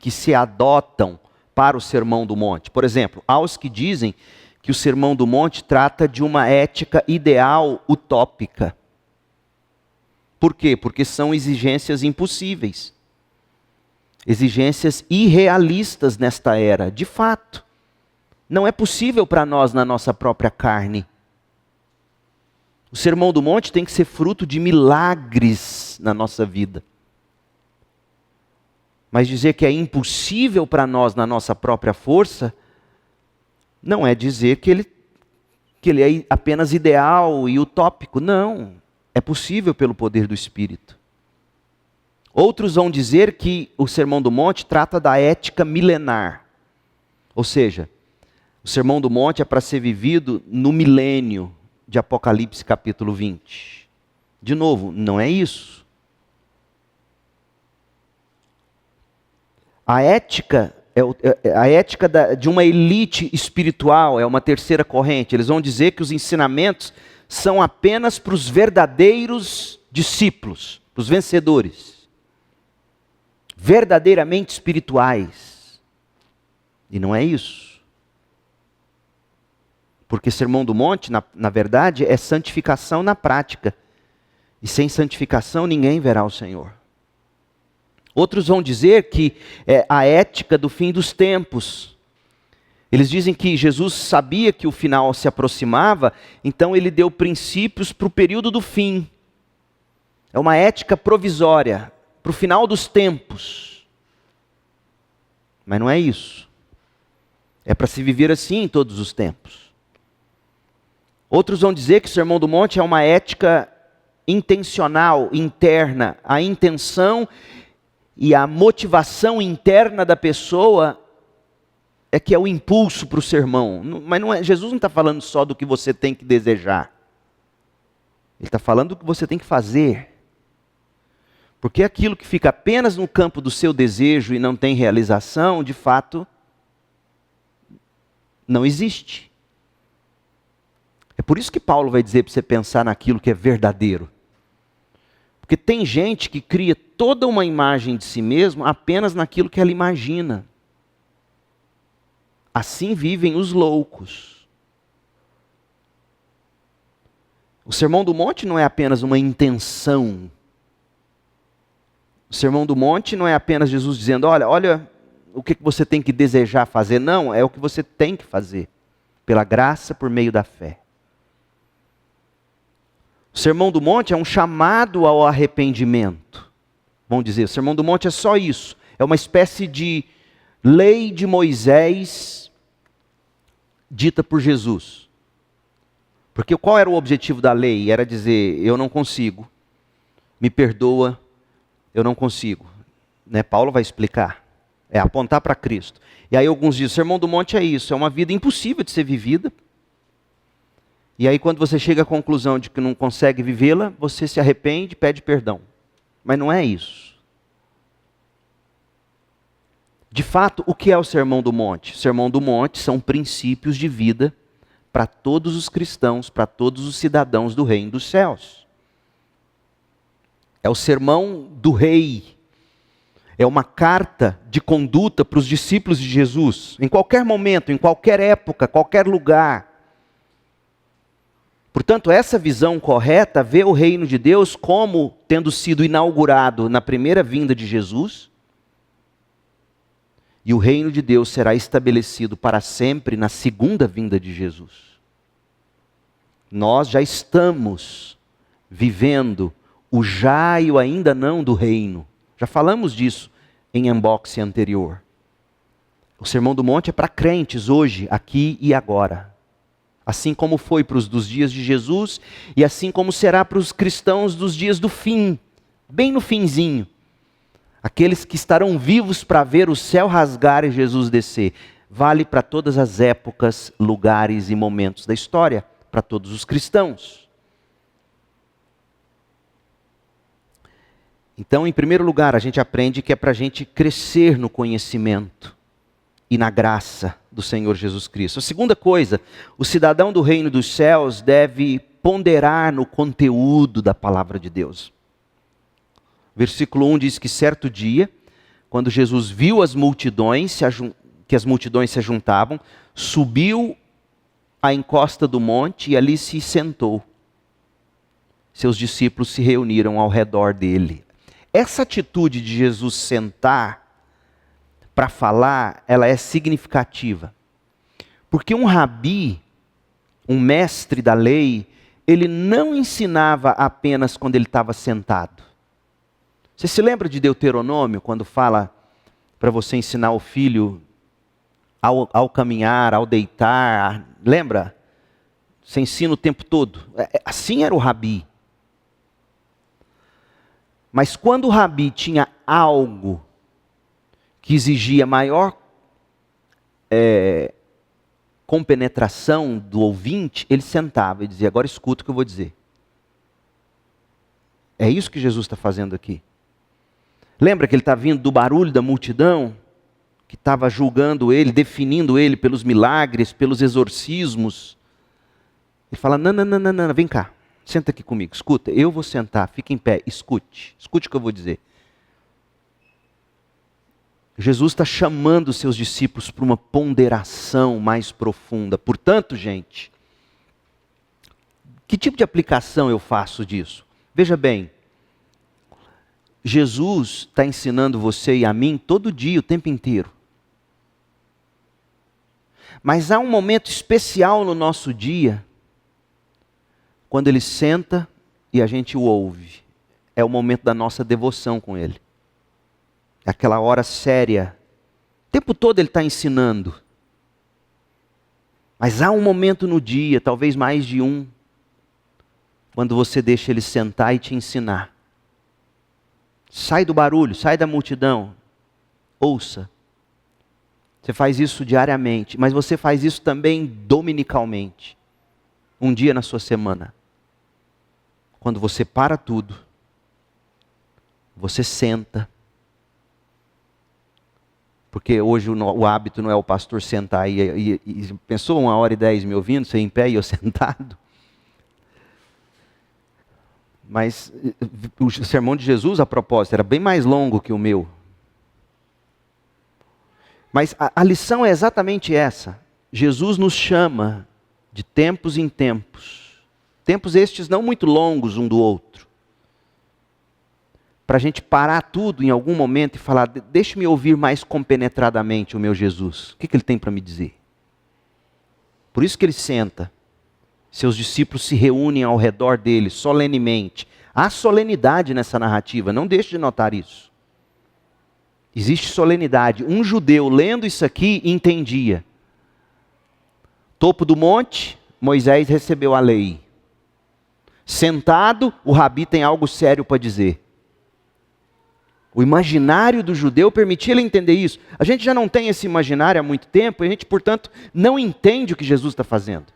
se adotam para o Sermão do Monte. Por exemplo, há os que dizem que o Sermão do Monte trata de uma ética ideal utópica. Por quê? Porque são exigências impossíveis. Exigências irrealistas nesta era, de fato. Não é possível para nós na nossa própria carne. O Sermão do Monte tem que ser fruto de milagres na nossa vida. Mas dizer que é impossível para nós na nossa própria força, não é dizer que ele é apenas ideal e utópico. Não, é possível pelo poder do Espírito. Outros vão dizer que o Sermão do Monte trata da ética milenar. Ou seja, o Sermão do Monte é para ser vivido no milênio de Apocalipse capítulo 20. De novo, não é isso. A ética de uma elite espiritual é uma terceira corrente. Eles vão dizer que os ensinamentos são apenas para os verdadeiros discípulos, para os vencedores, verdadeiramente espirituais. E não é isso. Porque Sermão do Monte, na verdade, é santificação na prática. E sem santificação ninguém verá o Senhor. Outros vão dizer que é a ética do fim dos tempos. Eles dizem que Jesus sabia que o final se aproximava, então ele deu princípios para o período do fim. É uma ética provisória, para o final dos tempos. Mas não é isso. É para se viver assim em todos os tempos. Outros vão dizer que o Sermão do Monte é uma ética intencional, interna. A intenção e a motivação interna da pessoa é que é o impulso para o sermão. Mas não é, Jesus não está falando só do que você tem que desejar. Ele está falando do que você tem que fazer. Porque aquilo que fica apenas no campo do seu desejo e não tem realização, de fato, não existe. É por isso que Paulo vai dizer para você pensar naquilo que é verdadeiro. Porque tem gente que cria toda uma imagem de si mesmo apenas naquilo que ela imagina. Assim vivem os loucos. O Sermão do Monte não é apenas uma intenção. O Sermão do Monte não é apenas Jesus dizendo, olha o que você tem que desejar fazer. Não, é o que você tem que fazer. Pela graça, por meio da fé. O Sermão do Monte é um chamado ao arrependimento. Vamos dizer, o Sermão do Monte é só isso. É uma espécie de lei de Moisés dita por Jesus. Porque qual era o objetivo da lei? Era dizer, eu não consigo, me perdoa, eu não consigo. Paulo vai explicar. É apontar para Cristo. E aí alguns dizem, o Sermão do Monte é isso, é uma vida impossível de ser vivida. E aí quando você chega à conclusão de que não consegue vivê-la, você se arrepende e pede perdão. Mas não é isso. De fato, o que é o Sermão do Monte? O Sermão do Monte são princípios de vida para todos os cristãos, para todos os cidadãos do reino dos céus. É o sermão do rei. É uma carta de conduta para os discípulos de Jesus. Em qualquer momento, em qualquer época, qualquer lugar. Portanto, essa visão correta vê o reino de Deus como tendo sido inaugurado na primeira vinda de Jesus, e o reino de Deus será estabelecido para sempre na segunda vinda de Jesus. Nós já estamos vivendo o já e o ainda não do reino. Já falamos disso em unboxing anterior. O Sermão do Monte é para crentes hoje, aqui e agora. Assim como foi para os dos dias de Jesus, e assim como será para os cristãos dos dias do fim, bem no finzinho. Aqueles que estarão vivos para ver o céu rasgar e Jesus descer. Vale para todas as épocas, lugares e momentos da história, para todos os cristãos. Então, em primeiro lugar, a gente aprende que é para a gente crescer no conhecimento e na graça do Senhor Jesus Cristo. A segunda coisa, o cidadão do reino dos céus deve ponderar no conteúdo da palavra de Deus. Versículo 1 diz que certo dia, quando Jesus viu as multidões, que as multidões se juntavam, subiu à encosta do monte e ali se sentou. Seus discípulos se reuniram ao redor dele. Essa atitude de Jesus sentar para falar, ela é significativa. Porque um rabi, um mestre da lei, ele não ensinava apenas quando ele estava sentado. Você se lembra de Deuteronômio, quando fala para você ensinar o filho ao caminhar, ao deitar? Lembra? Você ensina o tempo todo. Assim era o rabi. Mas quando o rabi tinha algo que exigia maior compenetração do ouvinte, ele sentava e dizia: agora escuta o que eu vou dizer. É isso que Jesus está fazendo aqui. Lembra que ele está vindo do barulho da multidão, que estava julgando ele, definindo ele pelos milagres, pelos exorcismos. Ele fala: não, vem cá, senta aqui comigo, escuta, eu vou sentar, fica em pé, escute o que eu vou dizer. Jesus está chamando os seus discípulos para uma ponderação mais profunda. Portanto, gente, que tipo de aplicação eu faço disso? Veja bem, Jesus está ensinando você e a mim todo dia, o tempo inteiro. Mas há um momento especial no nosso dia, quando Ele senta e a gente o ouve. É o momento da nossa devoção com Ele. É aquela hora séria. O tempo todo Ele está ensinando. Mas há um momento no dia, talvez mais de um, quando você deixa Ele sentar e te ensinar. Sai do barulho, sai da multidão. Ouça. Você faz isso diariamente, mas você faz isso também dominicalmente. Um dia na sua semana. Quando você para tudo. Você senta. Porque hoje o hábito não é o pastor sentar e pensou 1h10 me ouvindo, você em pé e eu sentado. Mas o sermão de Jesus, a propósito, era bem mais longo que o meu. Mas a lição é exatamente essa. Jesus nos chama de tempos em tempos. Tempos estes não muito longos um do outro. Para a gente parar tudo em algum momento e falar: deixe-me ouvir mais compenetradamente o meu Jesus. O que Ele tem para me dizer? Por isso que Ele senta. Seus discípulos se reúnem ao redor dele, solenemente. Há solenidade nessa narrativa, não deixe de notar isso. Existe solenidade. Um judeu lendo isso aqui entendia. Topo do monte, Moisés recebeu a lei. Sentado, o rabi tem algo sério para dizer. O imaginário do judeu permitia ele entender isso. A gente já não tem esse imaginário há muito tempo, e a gente, portanto, não entende o que Jesus está fazendo.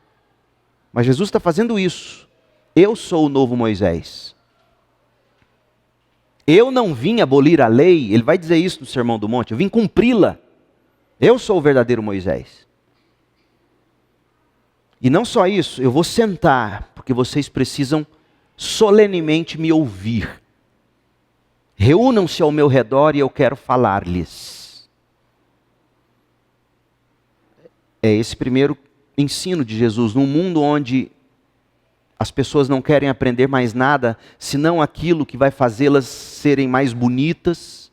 Mas Jesus está fazendo isso. Eu sou o novo Moisés. Eu não vim abolir a lei, ele vai dizer isso no Sermão do Monte, eu vim cumpri-la. Eu sou o verdadeiro Moisés. E não só isso, eu vou sentar, porque vocês precisam solenemente me ouvir. Reúnam-se ao meu redor e eu quero falar-lhes. É esse primeiro ensino de Jesus, num mundo onde as pessoas não querem aprender mais nada, senão aquilo que vai fazê-las serem mais bonitas,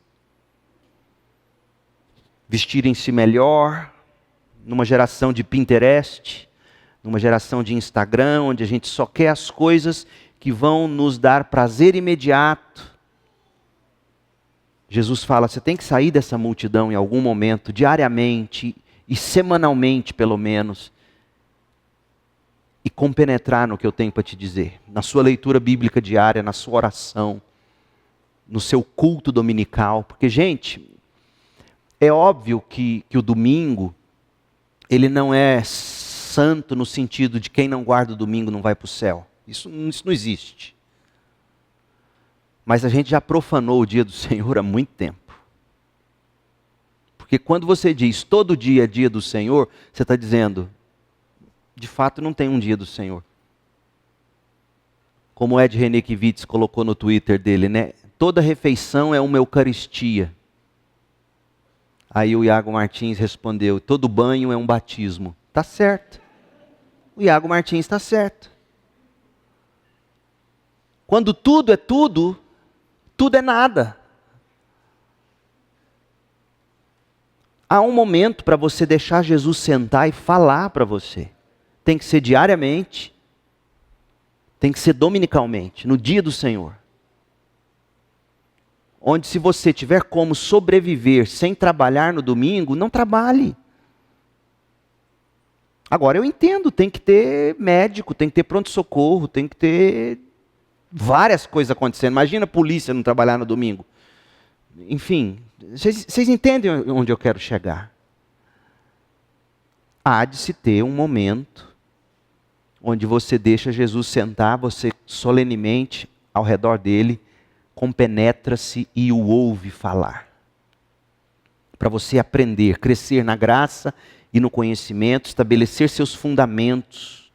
vestirem-se melhor, numa geração de Pinterest, numa geração de Instagram, onde a gente só quer as coisas que vão nos dar prazer imediato. Jesus fala: você tem que sair dessa multidão em algum momento, diariamente e semanalmente pelo menos, e compenetrar no que eu tenho para te dizer, na sua leitura bíblica diária, na sua oração, no seu culto dominical. Porque, gente, é óbvio que o domingo, ele não é santo no sentido de quem não guarda o domingo não vai para o céu. Isso não existe. Mas a gente já profanou o dia do Senhor há muito tempo. Porque quando você diz todo dia é dia do Senhor, você está dizendo: de fato não tem um dia do Senhor. Como o Ed Renekiewicz colocou no Twitter dele, né? Toda refeição é uma Eucaristia. Aí o Iago Martins respondeu: todo banho é um batismo. Está certo. O Iago Martins está certo. Quando tudo é tudo, tudo é nada. Há um momento para você deixar Jesus sentar e falar para você. Tem que ser diariamente. Tem que ser dominicalmente, no dia do Senhor. Onde se você tiver como sobreviver sem trabalhar no domingo, não trabalhe. Agora eu entendo, tem que ter médico, tem que ter pronto-socorro, tem que ter várias coisas acontecendo. Imagina a polícia não trabalhar no domingo. Enfim, vocês entendem onde eu quero chegar? Há de se ter um momento onde você deixa Jesus sentar, você solenemente ao redor dele, compenetra-se e o ouve falar. Para você aprender, crescer na graça e no conhecimento, estabelecer seus fundamentos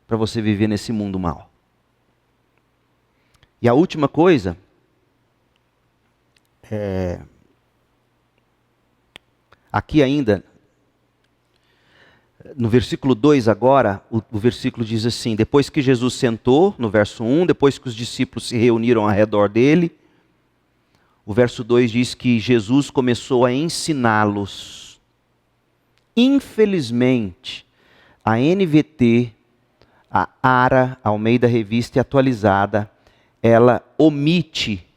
para você viver nesse mundo mal. E a última coisa, aqui ainda, no versículo 2 agora, o versículo diz assim: depois que Jesus sentou, no verso 1, depois que os discípulos se reuniram ao redor dele, o verso 2 diz que Jesus começou a ensiná-los. Infelizmente, a NVT, a ARA, Almeida Revista e Atualizada, ela omite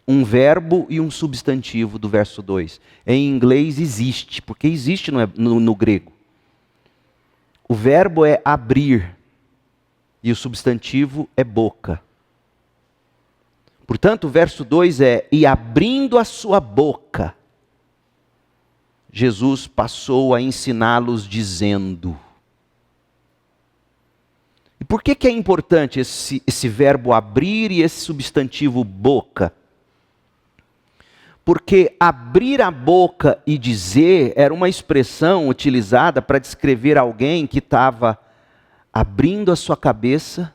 um verbo e um substantivo do verso 2. Em inglês existe, porque existe no grego. O verbo é abrir e o substantivo é boca. Portanto, o verso 2 é: e abrindo a sua boca, Jesus passou a ensiná-los dizendo. E por que é importante esse verbo abrir e esse substantivo boca? Porque abrir a boca e dizer era uma expressão utilizada para descrever alguém que estava abrindo a sua cabeça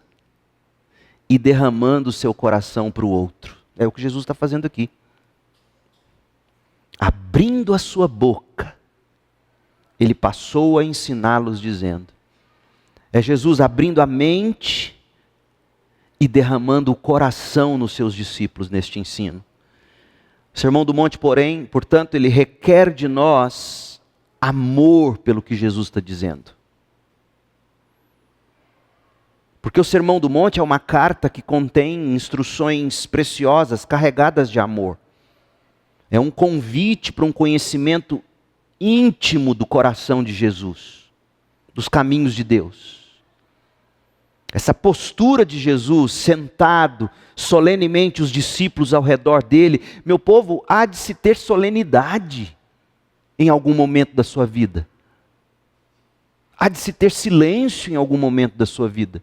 e derramando o seu coração para o outro. É o que Jesus está fazendo aqui. Abrindo a sua boca, ele passou a ensiná-los dizendo. É Jesus abrindo a mente e derramando o coração nos seus discípulos neste ensino. O Sermão do Monte, porém, portanto, ele requer de nós amor pelo que Jesus está dizendo. Porque o Sermão do Monte é uma carta que contém instruções preciosas, carregadas de amor. É um convite para um conhecimento íntimo do coração de Jesus, dos caminhos de Deus. Essa postura de Jesus, sentado, solenemente os discípulos ao redor dele. Meu povo, há de se ter solenidade em algum momento da sua vida. Há de se ter silêncio em algum momento da sua vida.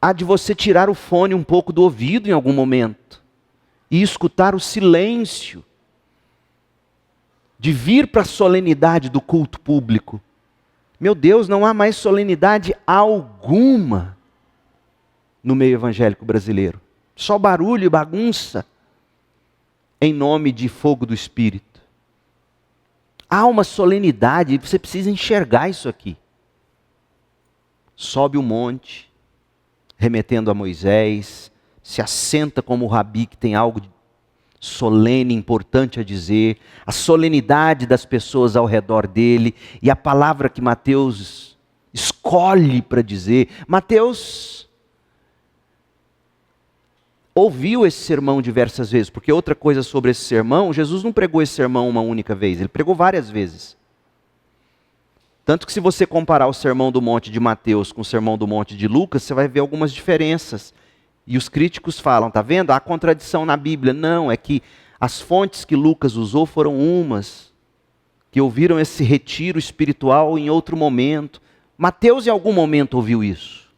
Há de você tirar o fone um pouco do ouvido em algum momento e escutar o silêncio, de vir para a solenidade do culto público. Meu Deus, não há mais solenidade alguma no meio evangélico brasileiro. Só barulho e bagunça em nome de fogo do Espírito. Há uma solenidade, você precisa enxergar isso aqui. Sobe o monte, remetendo a Moisés, se assenta como o rabi que tem algo solene, importante a dizer, a solenidade das pessoas ao redor dele, e a palavra que Mateus escolhe para dizer. Mateus ouviu esse sermão diversas vezes, porque outra coisa sobre esse sermão, Jesus não pregou esse sermão uma única vez, ele pregou várias vezes. Tanto que se você comparar o Sermão do Monte de Mateus com o Sermão do Monte de Lucas, você vai ver algumas diferenças. E os críticos falam, está vendo? Há contradição na Bíblia. Não, é que as fontes que Lucas usou foram umas, que ouviram esse retiro espiritual em outro momento. Mateus em algum momento ouviu isso.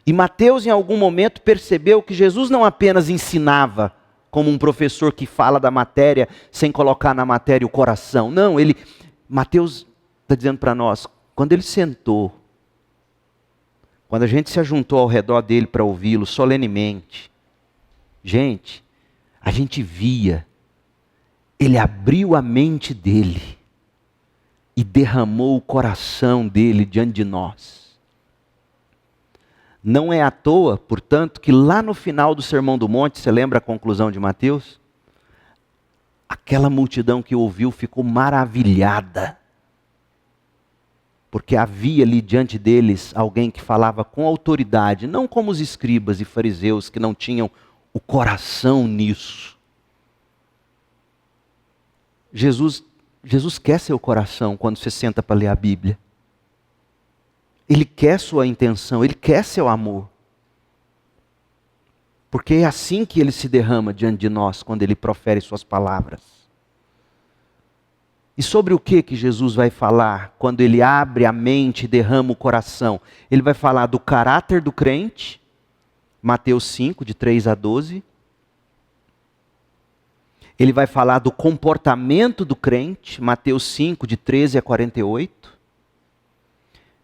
E Mateus em algum momento percebeu que Jesus não apenas ensinava como um professor que fala da matéria sem colocar na matéria o coração. Não, Mateus está dizendo para nós, quando ele sentou, quando a gente se ajuntou ao redor dele para ouvi-lo solenemente, gente, a gente via, ele abriu a mente dele e derramou o coração dele diante de nós. Não é à toa, portanto, que lá no final do Sermão do Monte, você lembra a conclusão de Mateus? Aquela multidão que ouviu ficou maravilhada. porque havia ali diante deles alguém que falava com autoridade, não como os escribas e fariseus que não tinham o coração nisso. Jesus quer seu coração quando você senta para ler a Bíblia. Ele quer sua intenção, Ele quer seu amor. Porque é assim que Ele se derrama diante de nós, quando Ele profere suas palavras. E sobre o que Jesus vai falar quando Ele abre a mente e derrama o coração? Ele vai falar do caráter do crente, Mateus 5, de 3 a 12. Ele vai falar do comportamento do crente, Mateus 5, de 13 a 48.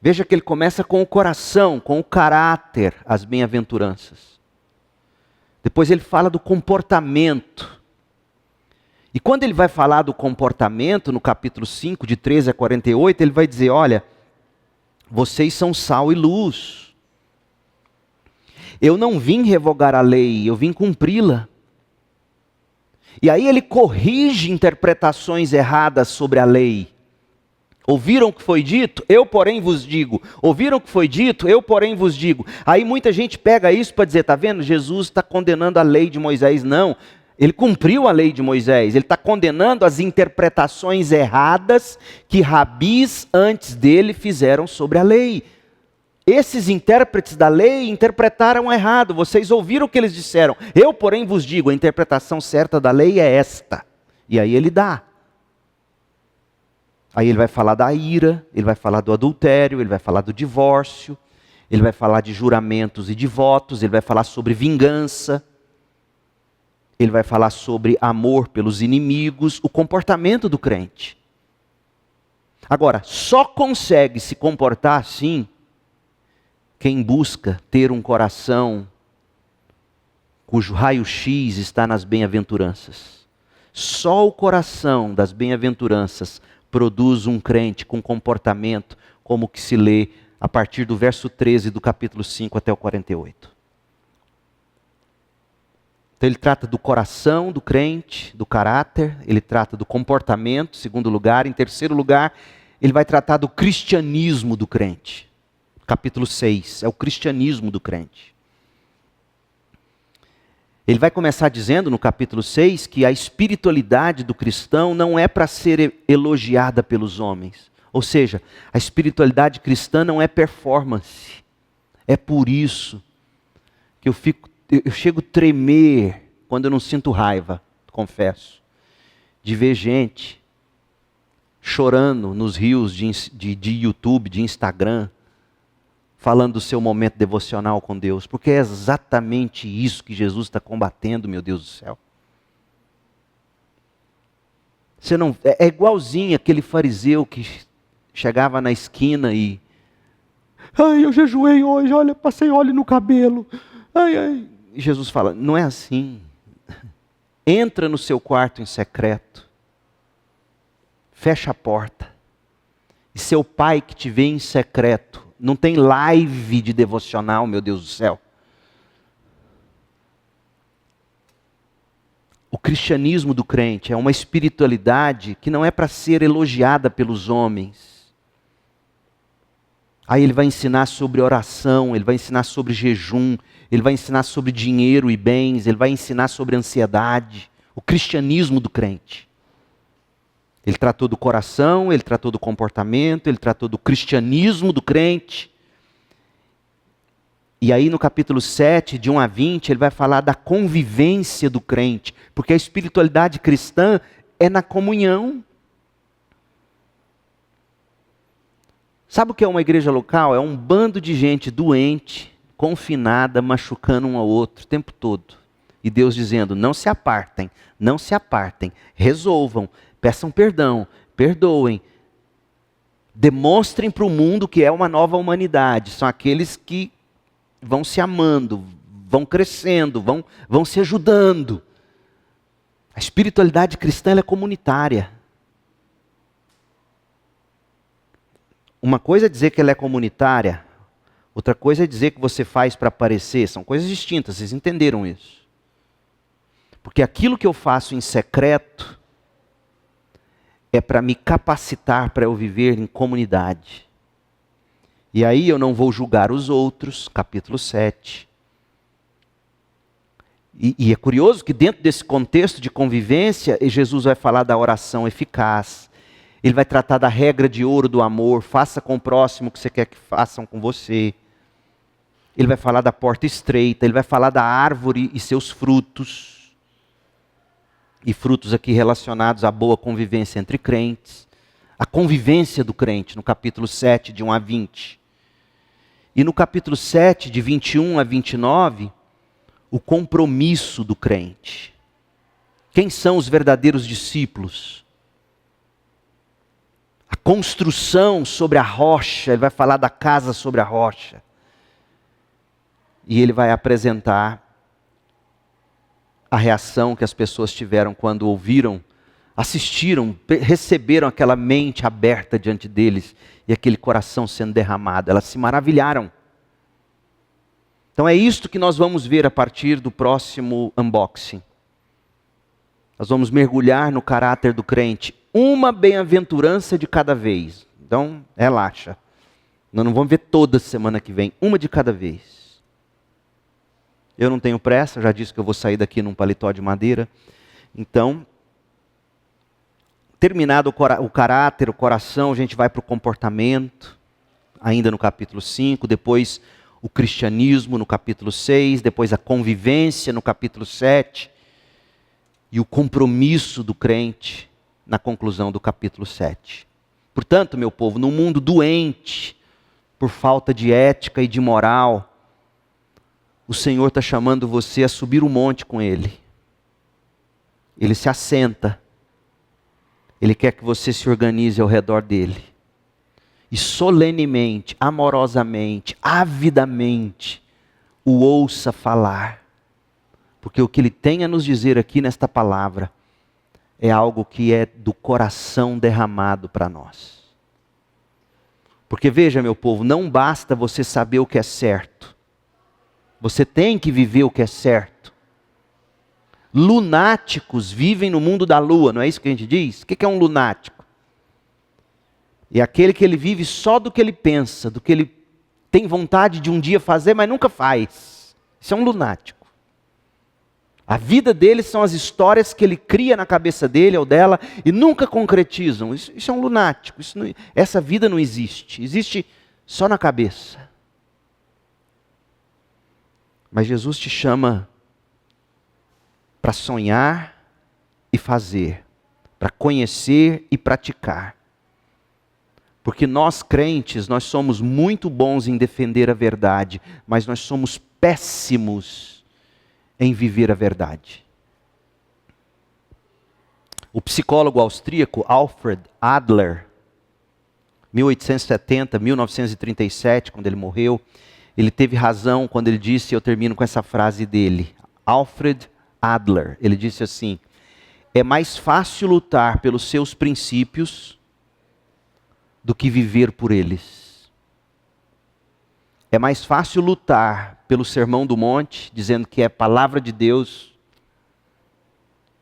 Veja que ele começa com o coração, com o caráter, as bem-aventuranças. Depois ele fala do comportamento. E quando ele vai falar do comportamento, no capítulo 5, de 13 a 48, ele vai dizer, olha, vocês são sal e luz. Eu não vim revogar a lei, eu vim cumpri-la. E aí ele corrige interpretações erradas sobre a lei. Ouviram o que foi dito? Eu, porém, vos digo. Ouviram o que foi dito? Eu, porém, vos digo. Aí muita gente pega isso para dizer, está vendo? Jesus está condenando a lei de Moisés. Não, ele cumpriu a lei de Moisés. Ele está condenando as interpretações erradas que rabis antes dele fizeram sobre a lei. Esses intérpretes da lei interpretaram errado. Vocês ouviram o que eles disseram. Eu, porém, vos digo, a interpretação certa da lei é esta. E aí ele dá. Aí ele vai falar da ira, ele vai falar do adultério, ele vai falar do divórcio, ele vai falar de juramentos e de votos, ele vai falar sobre vingança, ele vai falar sobre amor pelos inimigos, o comportamento do crente. Agora, só consegue se comportar assim quem busca ter um coração cujo raio-x está nas bem-aventuranças. Só o coração das bem-aventuranças produz um crente com comportamento como que se lê a partir do verso 13 do capítulo 5 até o 48. Então ele trata do coração do crente, do caráter, ele trata do comportamento, em segundo lugar. Em terceiro lugar, ele vai tratar do cristianismo do crente. Capítulo 6, é o cristianismo do crente. Ele vai começar dizendo no capítulo 6 que a espiritualidade do cristão não é para ser elogiada pelos homens. Ou seja, a espiritualidade cristã não é performance. É por isso que eu chego a tremer quando eu não sinto raiva, confesso, de ver gente chorando nos rios de YouTube, de Instagram, falando do seu momento devocional com Deus, porque é exatamente isso que Jesus está combatendo, meu Deus do céu. Você não, é igualzinho aquele fariseu que chegava na esquina e... Ai, eu jejuei hoje, olha, passei óleo no cabelo. Ai, ai. E Jesus fala, não é assim. Entra no seu quarto em secreto, fecha a porta, e seu pai que te vê em secreto, não tem live de devocional, meu Deus do céu. O cristianismo do crente é uma espiritualidade que não é para ser elogiada pelos homens. Aí ele vai ensinar sobre oração, ele vai ensinar sobre jejum, ele vai ensinar sobre dinheiro e bens, ele vai ensinar sobre ansiedade. O cristianismo do crente. Ele tratou do coração, ele tratou do comportamento, ele tratou do cristianismo do crente. E aí no capítulo 7, de 1 a 20, ele vai falar da convivência do crente. Porque a espiritualidade cristã é na comunhão. Sabe o que é uma igreja local? É um bando de gente doente, confinada, machucando um ao outro o tempo todo. E Deus dizendo, não se apartem, resolvam. Peçam perdão, perdoem, demonstrem para o mundo que é uma nova humanidade. São aqueles que vão se amando, vão crescendo, vão se ajudando. A espiritualidade cristã ela é comunitária. Uma coisa é dizer que ela é comunitária, outra coisa é dizer que você faz para aparecer. São coisas distintas, vocês entenderam isso? Porque aquilo que eu faço em secreto é para me capacitar para eu viver em comunidade. E aí eu não vou julgar os outros, capítulo 7. E é curioso que dentro desse contexto de convivência, Jesus vai falar da oração eficaz. Ele vai tratar da regra de ouro do amor, faça com o próximo o que você quer que façam com você. Ele vai falar da porta estreita, ele vai falar da árvore e seus frutos. E frutos aqui relacionados à boa convivência entre crentes. A convivência do crente, no capítulo 7, de 1 a 20. E no capítulo 7, de 21 a 29, o compromisso do crente. Quem são os verdadeiros discípulos? A construção sobre a rocha, ele vai falar da casa sobre a rocha. E ele vai apresentar a reação que as pessoas tiveram quando ouviram, assistiram, receberam aquela mente aberta diante deles e aquele coração sendo derramado. Elas se maravilharam. Então é isto que nós vamos ver a partir do próximo unboxing. Nós vamos mergulhar no caráter do crente, uma bem-aventurança de cada vez. Então, relaxa. Nós não vamos ver toda semana que vem, uma de cada vez. Eu não tenho pressa, já disse que eu vou sair daqui num paletó de madeira. Então, terminado o caráter, o coração, a gente vai para o comportamento, ainda no capítulo 5, depois o cristianismo no capítulo 6, depois a convivência no capítulo 7, e o compromisso do crente na conclusão do capítulo 7. Portanto, meu povo, num mundo doente, por falta de ética e de moral, o Senhor está chamando você a subir o monte com Ele. Ele se assenta. Ele quer que você se organize ao redor dele. E solenemente, amorosamente, avidamente, o ouça falar. Porque o que ele tem a nos dizer aqui nesta palavra é algo que é do coração derramado para nós. Porque veja, meu povo, não basta você saber o que é certo. Você tem que viver o que é certo. Lunáticos vivem no mundo da lua, não é isso que a gente diz? O que é um lunático? É aquele que ele vive só do que ele pensa, do que ele tem vontade de um dia fazer, mas nunca faz. Isso é um lunático. A vida dele são as histórias que ele cria na cabeça dele ou dela e nunca concretizam. Isso é um lunático. Essa vida não existe. Existe só na cabeça. Mas Jesus te chama para sonhar e fazer, para conhecer e praticar. Porque nós crentes, nós somos muito bons em defender a verdade, mas nós somos péssimos em viver a verdade. O psicólogo austríaco Alfred Adler, 1870, 1937, quando ele morreu, ele teve razão quando ele disse, eu termino com essa frase dele, Alfred Adler, ele disse assim: é mais fácil lutar pelos seus princípios do que viver por eles. É mais fácil lutar pelo Sermão do Monte, dizendo que é palavra de Deus,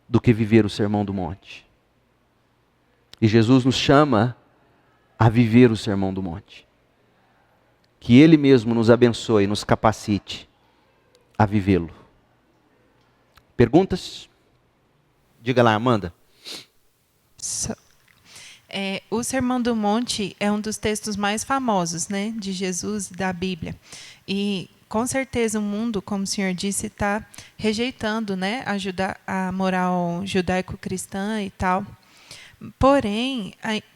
do que viver o Sermão do Monte. E Jesus nos chama a viver o Sermão do Monte. Que Ele mesmo nos abençoe, nos capacite a vivê-lo. Perguntas? Diga lá, Amanda. O Sermão do Monte é um dos textos mais famosos, né, de Jesus e da Bíblia. E, com certeza, o mundo, como o senhor disse, está rejeitando, né, a moral judaico-cristã e tal. Porém,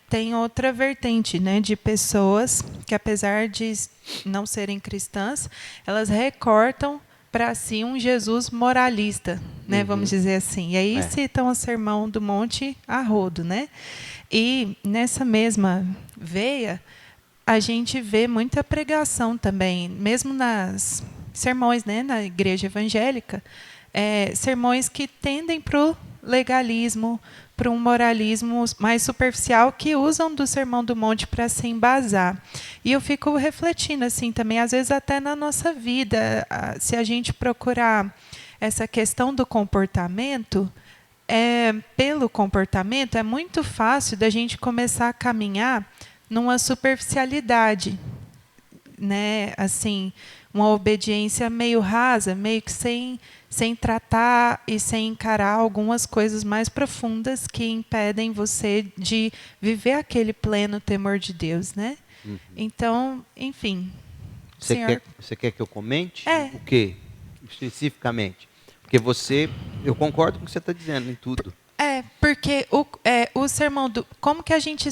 tem outra vertente, né, de pessoas que, apesar de não serem cristãs, elas recortam para si um Jesus moralista, né, vamos dizer assim. E aí citam o Sermão do Monte a rodo, né? E nessa mesma veia, a gente vê muita pregação também, mesmo nas sermões, né, na igreja evangélica, sermões que tendem para o legalismo, para um moralismo mais superficial, que usam do Sermão do Monte para se embasar. E eu fico refletindo assim também, às vezes até na nossa vida, se a gente procurar essa questão do comportamento, pelo comportamento, é muito fácil da gente começar a caminhar numa superficialidade. né, assim, uma obediência meio rasa, meio que sem tratar e sem encarar algumas coisas mais profundas que impedem você de viver aquele pleno temor de Deus, né? Então, enfim, senhor... Você quer que eu comente? É. O quê, especificamente? Porque eu concordo com o que você está dizendo em tudo. Porque o sermão como que a gente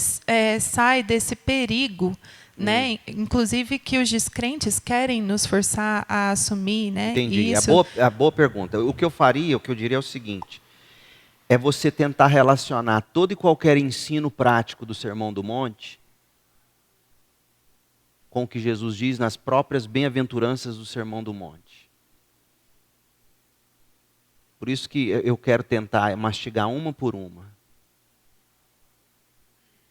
sai desse perigo, né? Inclusive que os descrentes querem nos forçar a assumir, né? Entendi. Isso. É a boa pergunta. O que eu diria é o seguinte: é você tentar relacionar todo e qualquer ensino prático do Sermão do Monte com o que Jesus diz nas próprias bem-aventuranças do Sermão do Monte. Por isso que eu quero tentar mastigar uma por uma.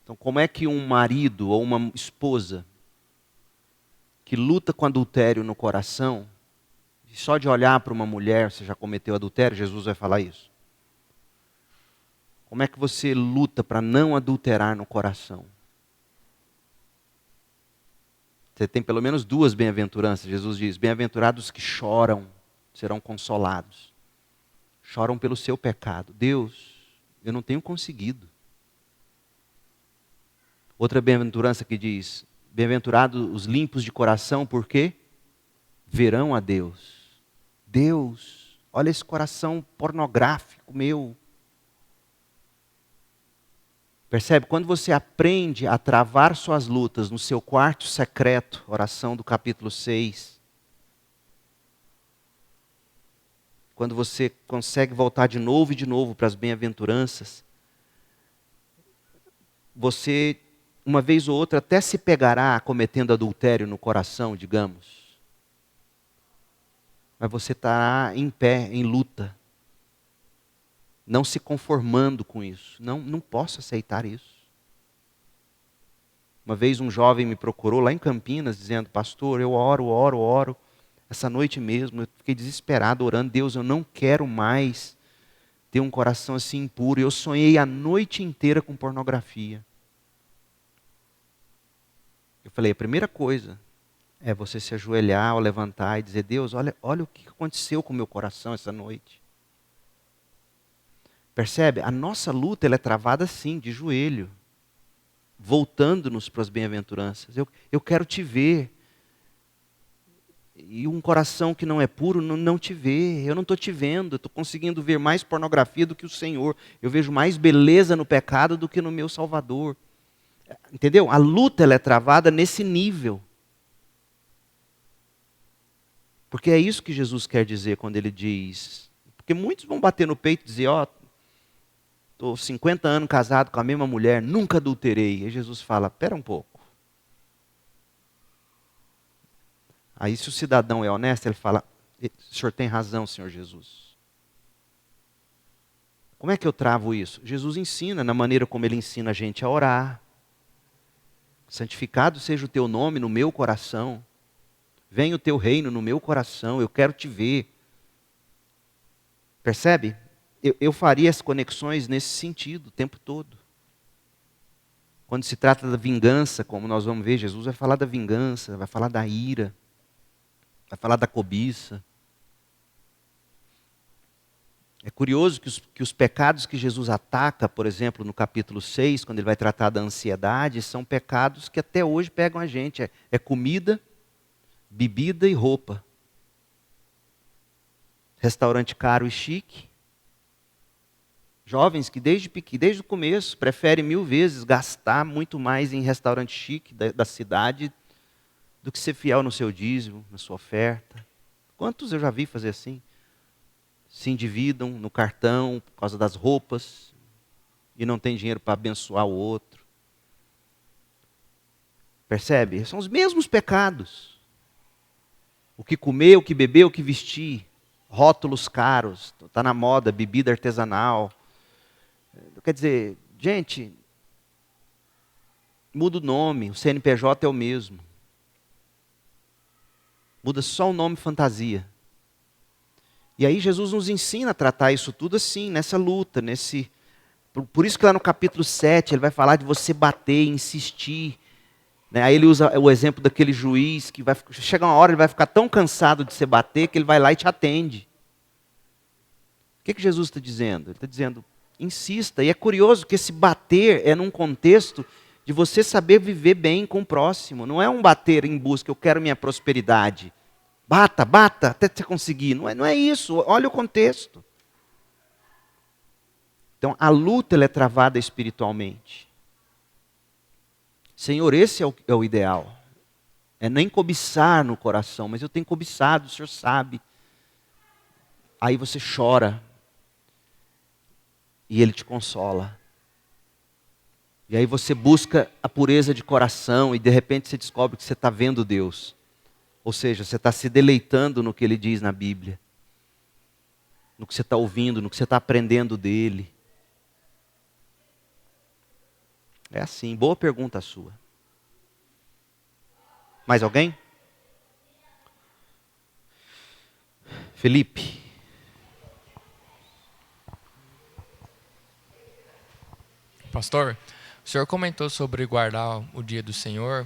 Então, como é que um marido ou uma esposa que luta com adultério no coração, e só de olhar para uma mulher você já cometeu adultério, Jesus vai falar isso. Como é que você luta para não adulterar no coração? Você tem pelo menos 2 bem-aventuranças. Jesus diz: bem-aventurados que choram, serão consolados. Choram pelo seu pecado. Deus, eu não tenho conseguido. Outra bem-aventurança que diz: bem-aventurados os limpos de coração, porque verão a Deus. Deus, olha esse coração pornográfico meu. Percebe? Quando você aprende a travar suas lutas no seu quarto secreto, oração do capítulo 6, quando você consegue voltar de novo e de novo para as bem-aventuranças, você, uma vez ou outra, até se pegará cometendo adultério no coração, digamos. Mas você estará em pé, em luta, não se conformando com isso. Não posso aceitar isso. Uma vez um jovem me procurou lá em Campinas, dizendo: pastor, eu oro. Essa noite mesmo, eu fiquei desesperado orando: Deus, eu não quero mais ter um coração assim impuro. Eu sonhei a noite inteira com pornografia. Eu falei: a primeira coisa é você se ajoelhar ou levantar e dizer: Deus, olha o que aconteceu com o meu coração essa noite. Percebe? A nossa luta ela é travada assim, de joelho, voltando-nos para as bem-aventuranças. Eu quero te ver. E um coração que não é puro não te vê. Eu não estou te vendo. Eu estou conseguindo ver mais pornografia do que o Senhor. Eu vejo mais beleza no pecado do que no meu Salvador. Entendeu? A luta ela é travada nesse nível. Porque é isso que Jesus quer dizer quando ele diz. Porque muitos vão bater no peito e dizer: estou 50 anos casado com a mesma mulher, nunca adulterei. E Jesus fala: espera um pouco. Aí se o cidadão é honesto, ele fala: o senhor tem razão, Senhor Jesus. Como é que eu travo isso? Jesus ensina, na maneira como ele ensina a gente a orar. Santificado seja o teu nome no meu coração. Venha o teu reino no meu coração, eu quero te ver. Percebe? Eu faria as conexões nesse sentido o tempo todo. Quando se trata da vingança, como nós vamos ver, Jesus vai falar da vingança, vai falar da ira, vai falar da cobiça. É curioso que os pecados que Jesus ataca, por exemplo, no capítulo 6, quando ele vai tratar da ansiedade, são pecados que até hoje pegam a gente. É comida, bebida e roupa. Restaurante caro e chique. Jovens que desde o começo preferem 1000 vezes gastar muito mais em restaurante chique da cidade do que ser fiel no seu dízimo, na sua oferta. Quantos eu já vi fazer assim? Se endividam no cartão por causa das roupas e não tem dinheiro para abençoar o outro. Percebe? São os mesmos pecados. O que comer, o que beber, o que vestir. Rótulos caros, está na moda, bebida artesanal. Quer dizer, gente, muda o nome, o CNPJ é o mesmo. Muda só o nome fantasia. E aí Jesus nos ensina a tratar isso tudo assim, nessa luta, Por isso que lá no capítulo 7 ele vai falar de você bater, insistir. Né? Aí ele usa o exemplo daquele juiz que chega uma hora, ele vai ficar tão cansado de se bater que ele vai lá e te atende. O que Jesus está dizendo? Ele está dizendo, insista. E é curioso que esse bater é num contexto de você saber viver bem com o próximo. Não é um bater em busca, eu quero minha prosperidade. Bata, bata, até você conseguir. Não é isso, olha o contexto. Então, a luta ela é travada espiritualmente. Senhor, esse é o ideal. É nem cobiçar no coração, mas eu tenho cobiçado, o Senhor sabe. Aí você chora. E Ele te consola. E aí você busca a pureza de coração e de repente você descobre que você está vendo Deus. Ou seja, você está se deleitando no que Ele diz na Bíblia. No que você está ouvindo, no que você está aprendendo dEle. É assim, boa pergunta a sua. Mais alguém? Felipe. Pastor, o senhor comentou sobre guardar o dia do Senhor,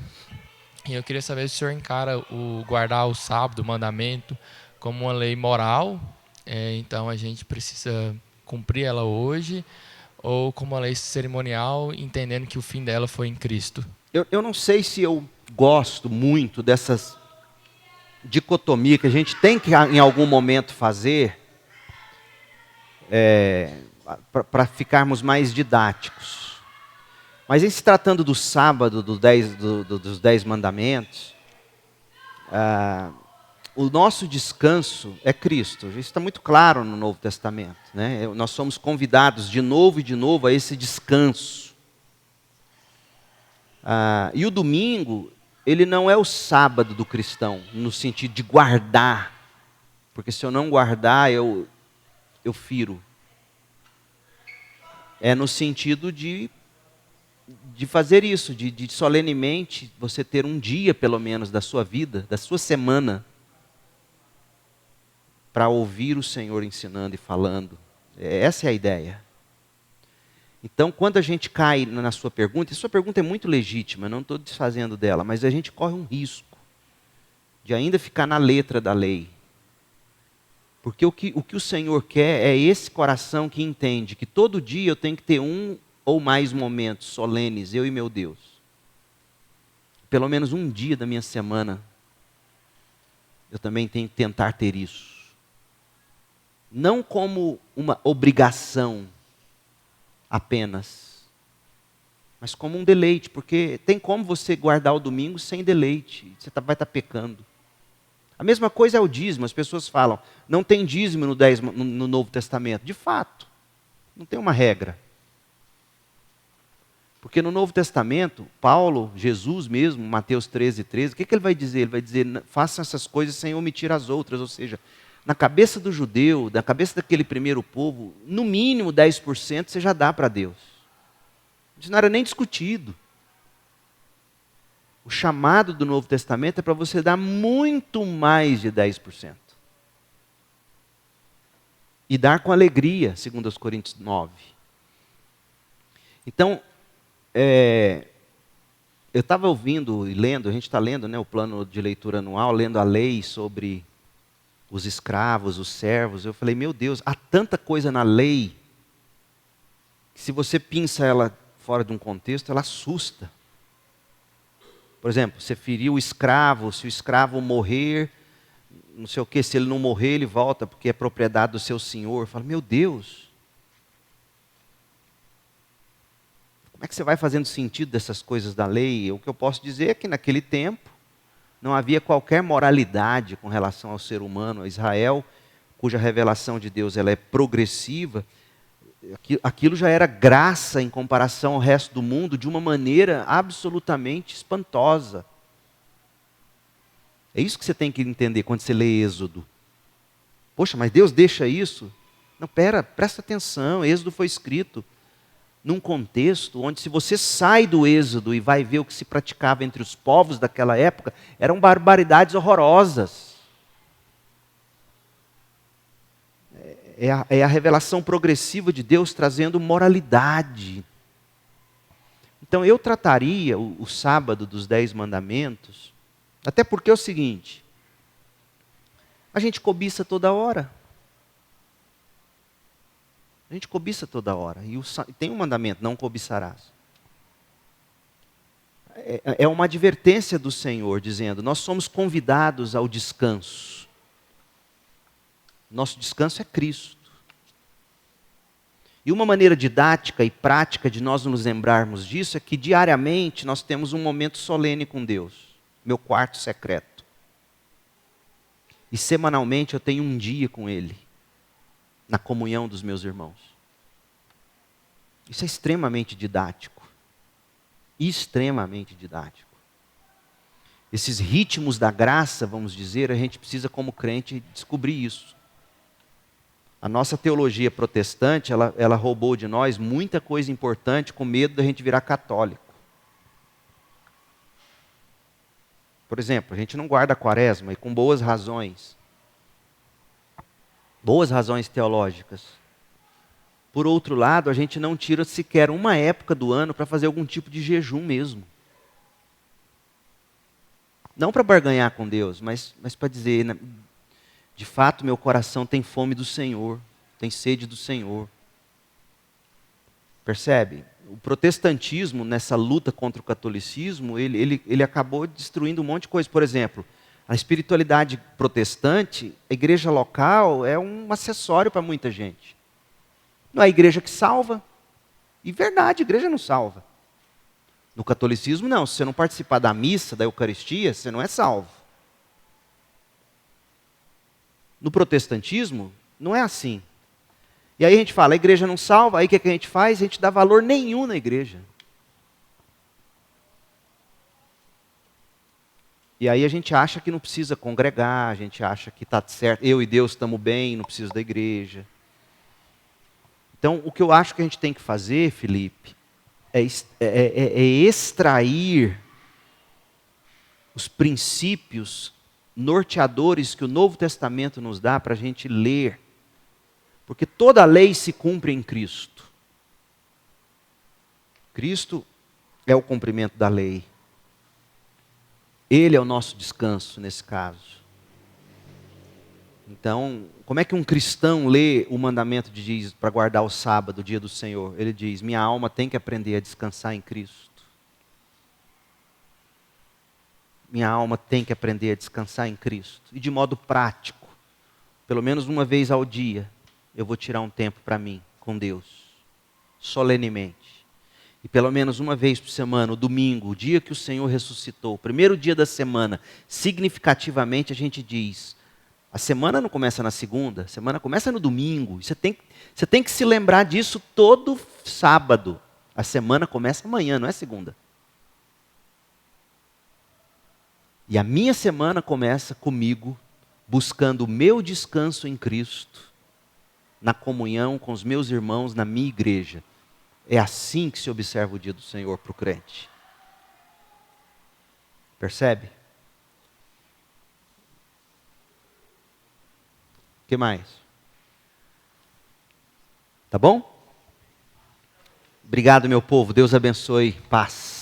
e eu queria saber se o senhor encara o guardar o sábado, o mandamento, como uma lei moral, então a gente precisa cumprir ela hoje, ou como uma lei cerimonial, entendendo que o fim dela foi em Cristo. Eu não sei se eu gosto muito dessas dicotomia que a gente tem que em algum momento fazer para ficarmos mais didáticos. Mas em se tratando do sábado, dos 10 mandamentos, o nosso descanso é Cristo. Isso está muito claro no Novo Testamento. Né? Nós somos convidados de novo a esse descanso. E o domingo, ele não é o sábado do cristão, no sentido de guardar. Porque se eu não guardar, eu firo. É no sentido de fazer isso, de solenemente você ter um dia, pelo menos, da sua vida, da sua semana, para ouvir o Senhor ensinando e falando. Essa é a ideia. Então, quando a gente cai na sua pergunta, e sua pergunta é muito legítima, não estou desfazendo dela, mas a gente corre um risco de ainda ficar na letra da lei. Porque o que o Senhor quer é esse coração que entende que todo dia eu tenho que ter um ou mais momentos solenes, eu e meu Deus. Pelo menos um dia da minha semana, eu também tenho que tentar ter isso. Não como uma obrigação apenas, mas como um deleite, porque tem como você guardar o domingo sem deleite, você vai estar pecando. A mesma coisa é o dízimo, as pessoas falam, não tem dízimo no Novo Testamento. De fato, não tem uma regra. Porque no Novo Testamento, Paulo, Jesus mesmo, Mateus 13, o que ele vai dizer? Ele vai dizer, façam essas coisas sem omitir as outras, ou seja, na cabeça do judeu, na cabeça daquele primeiro povo, no mínimo 10% você já dá para Deus. Isso não era nem discutido. O chamado do Novo Testamento é para você dar muito mais de 10%. E dar com alegria, segundo os Coríntios 9. Então, eu estava ouvindo e lendo, a gente está lendo, né, o plano de leitura anual, lendo a lei sobre os escravos, os servos. Eu falei, meu Deus, há tanta coisa na lei, que se você pinça ela fora de um contexto, ela assusta. Por exemplo, você feriu o escravo, se o escravo morrer, não sei o que, se ele não morrer, ele volta, porque é propriedade do seu senhor. Fala, meu Deus, como é que você vai fazendo sentido dessas coisas da lei? O que eu posso dizer é que naquele tempo, não havia qualquer moralidade com relação ao ser humano. A Israel, cuja revelação de Deus ela é progressiva, aquilo já era graça em comparação ao resto do mundo de uma maneira absolutamente espantosa. É isso que você tem que entender quando você lê Êxodo. Poxa, mas Deus deixa isso? Não, presta atenção, Êxodo foi escrito num contexto onde, se você sai do Êxodo e vai ver o que se praticava entre os povos daquela época, eram barbaridades horrorosas. É a revelação progressiva de Deus trazendo moralidade. Então eu trataria o sábado dos 10 mandamentos, até porque é o seguinte, a gente cobiça toda hora. A gente cobiça toda hora. E tem um mandamento, não cobiçarás. É uma advertência do Senhor, dizendo, nós somos convidados ao descanso. Nosso descanso é Cristo. E uma maneira didática e prática de nós nos lembrarmos disso é que diariamente nós temos um momento solene com Deus. Meu quarto secreto. E semanalmente eu tenho um dia com Ele. Na comunhão dos meus irmãos. Isso é extremamente didático. Extremamente didático. Esses ritmos da graça, vamos dizer, a gente precisa como crente descobrir isso. A nossa teologia protestante, ela roubou de nós muita coisa importante com medo da gente virar católico. Por exemplo, a gente não guarda a quaresma e com boas razões. Boas razões teológicas. Por outro lado, a gente não tira sequer uma época do ano para fazer algum tipo de jejum mesmo. Não para barganhar com Deus, mas para dizer, de fato meu coração tem fome do Senhor, tem sede do Senhor. Percebe? O protestantismo, nessa luta contra o catolicismo, ele acabou destruindo um monte de coisa. Por exemplo, a espiritualidade protestante, a igreja local é um acessório para muita gente. Não é a igreja que salva. E verdade, a igreja não salva. No catolicismo, não. Se você não participar da missa, da Eucaristia, você não é salvo. No protestantismo, não é assim. E aí a gente fala, a igreja não salva, aí o que a gente faz? A gente dá valor nenhum na igreja. E aí a gente acha que não precisa congregar, a gente acha que está certo, eu e Deus estamos bem, não preciso da igreja. Então, o que eu acho que a gente tem que fazer, Felipe, é extrair os princípios norteadores que o Novo Testamento nos dá para a gente ler. Porque toda a lei se cumpre em Cristo. Cristo é o cumprimento da lei. Ele é o nosso descanso nesse caso. Então, como é que um cristão lê o mandamento de diz para guardar o sábado, o dia do Senhor? Ele diz, minha alma tem que aprender a descansar em Cristo. Minha alma tem que aprender a descansar em Cristo. E de modo prático, pelo menos uma vez ao dia, eu vou tirar um tempo para mim, com Deus. Solenemente. E pelo menos uma vez por semana, o domingo, o dia que o Senhor ressuscitou, o primeiro dia da semana, significativamente a gente diz, a semana não começa na segunda, a semana começa no domingo. Você tem que se lembrar disso todo sábado. A semana começa amanhã, não é segunda. E a minha semana começa comigo, buscando o meu descanso em Cristo, na comunhão com os meus irmãos, na minha igreja. É assim que se observa o dia do Senhor para o crente. Percebe? O que mais? Tá bom? Obrigado, meu povo. Deus abençoe. Paz.